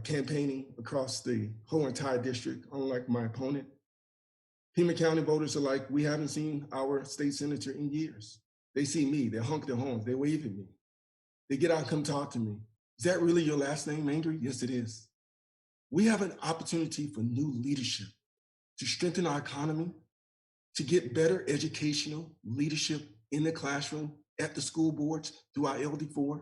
campaigning across the whole entire district, unlike my opponent, Pima County voters are like, we haven't seen our state senator in years. They see me, they honk their horns, they wave at me. They get out and come talk to me. Is that really your last name, Mangry? Yes, it is. We have an opportunity for new leadership to strengthen our economy, to get better educational leadership in the classroom, at the school boards, through our LD4.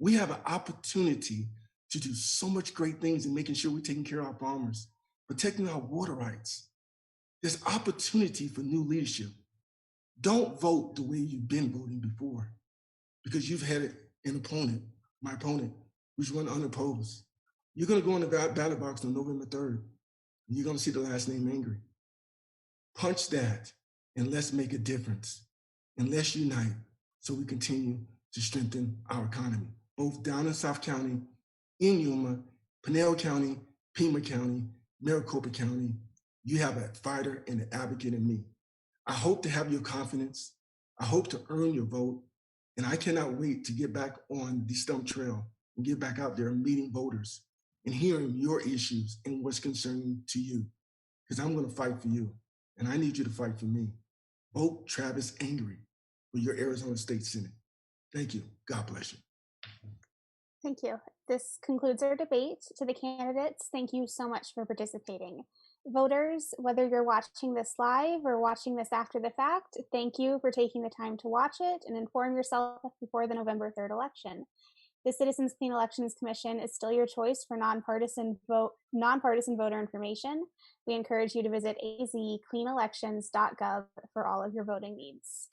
We have an opportunity to do so much great things in making sure we're taking care of our farmers, protecting our water rights. There's opportunity for new leadership. Don't vote the way you've been voting before, because you've had an opponent, my opponent, who's run unopposed. You're gonna go in the ballot box on November 3rd, and you're gonna see the last name Angry. Punch that, and let's make a difference. And let's unite so we continue to strengthen our economy, both down in South County, in Yuma, Pinell County, Pima County, Maricopa County. You have a fighter and an advocate in me. I hope to have your confidence. I hope to earn your vote. And I cannot wait to get back on the stump trail and get back out there meeting voters and hearing your issues and what's concerning to you. Because I'm going to fight for you. And I need you to fight for me. Vote Travis Angry for your Arizona State Senate. Thank you. God bless you. Thank you. This concludes our debate. To the candidates, thank you so much for participating. Voters, whether you're watching this live or watching this after the fact, thank you for taking the time to watch it and inform yourself before the November 3rd election. The Citizens Clean Elections Commission is still your choice for nonpartisan voter information. We encourage you to visit azcleanelections.gov for all of your voting needs.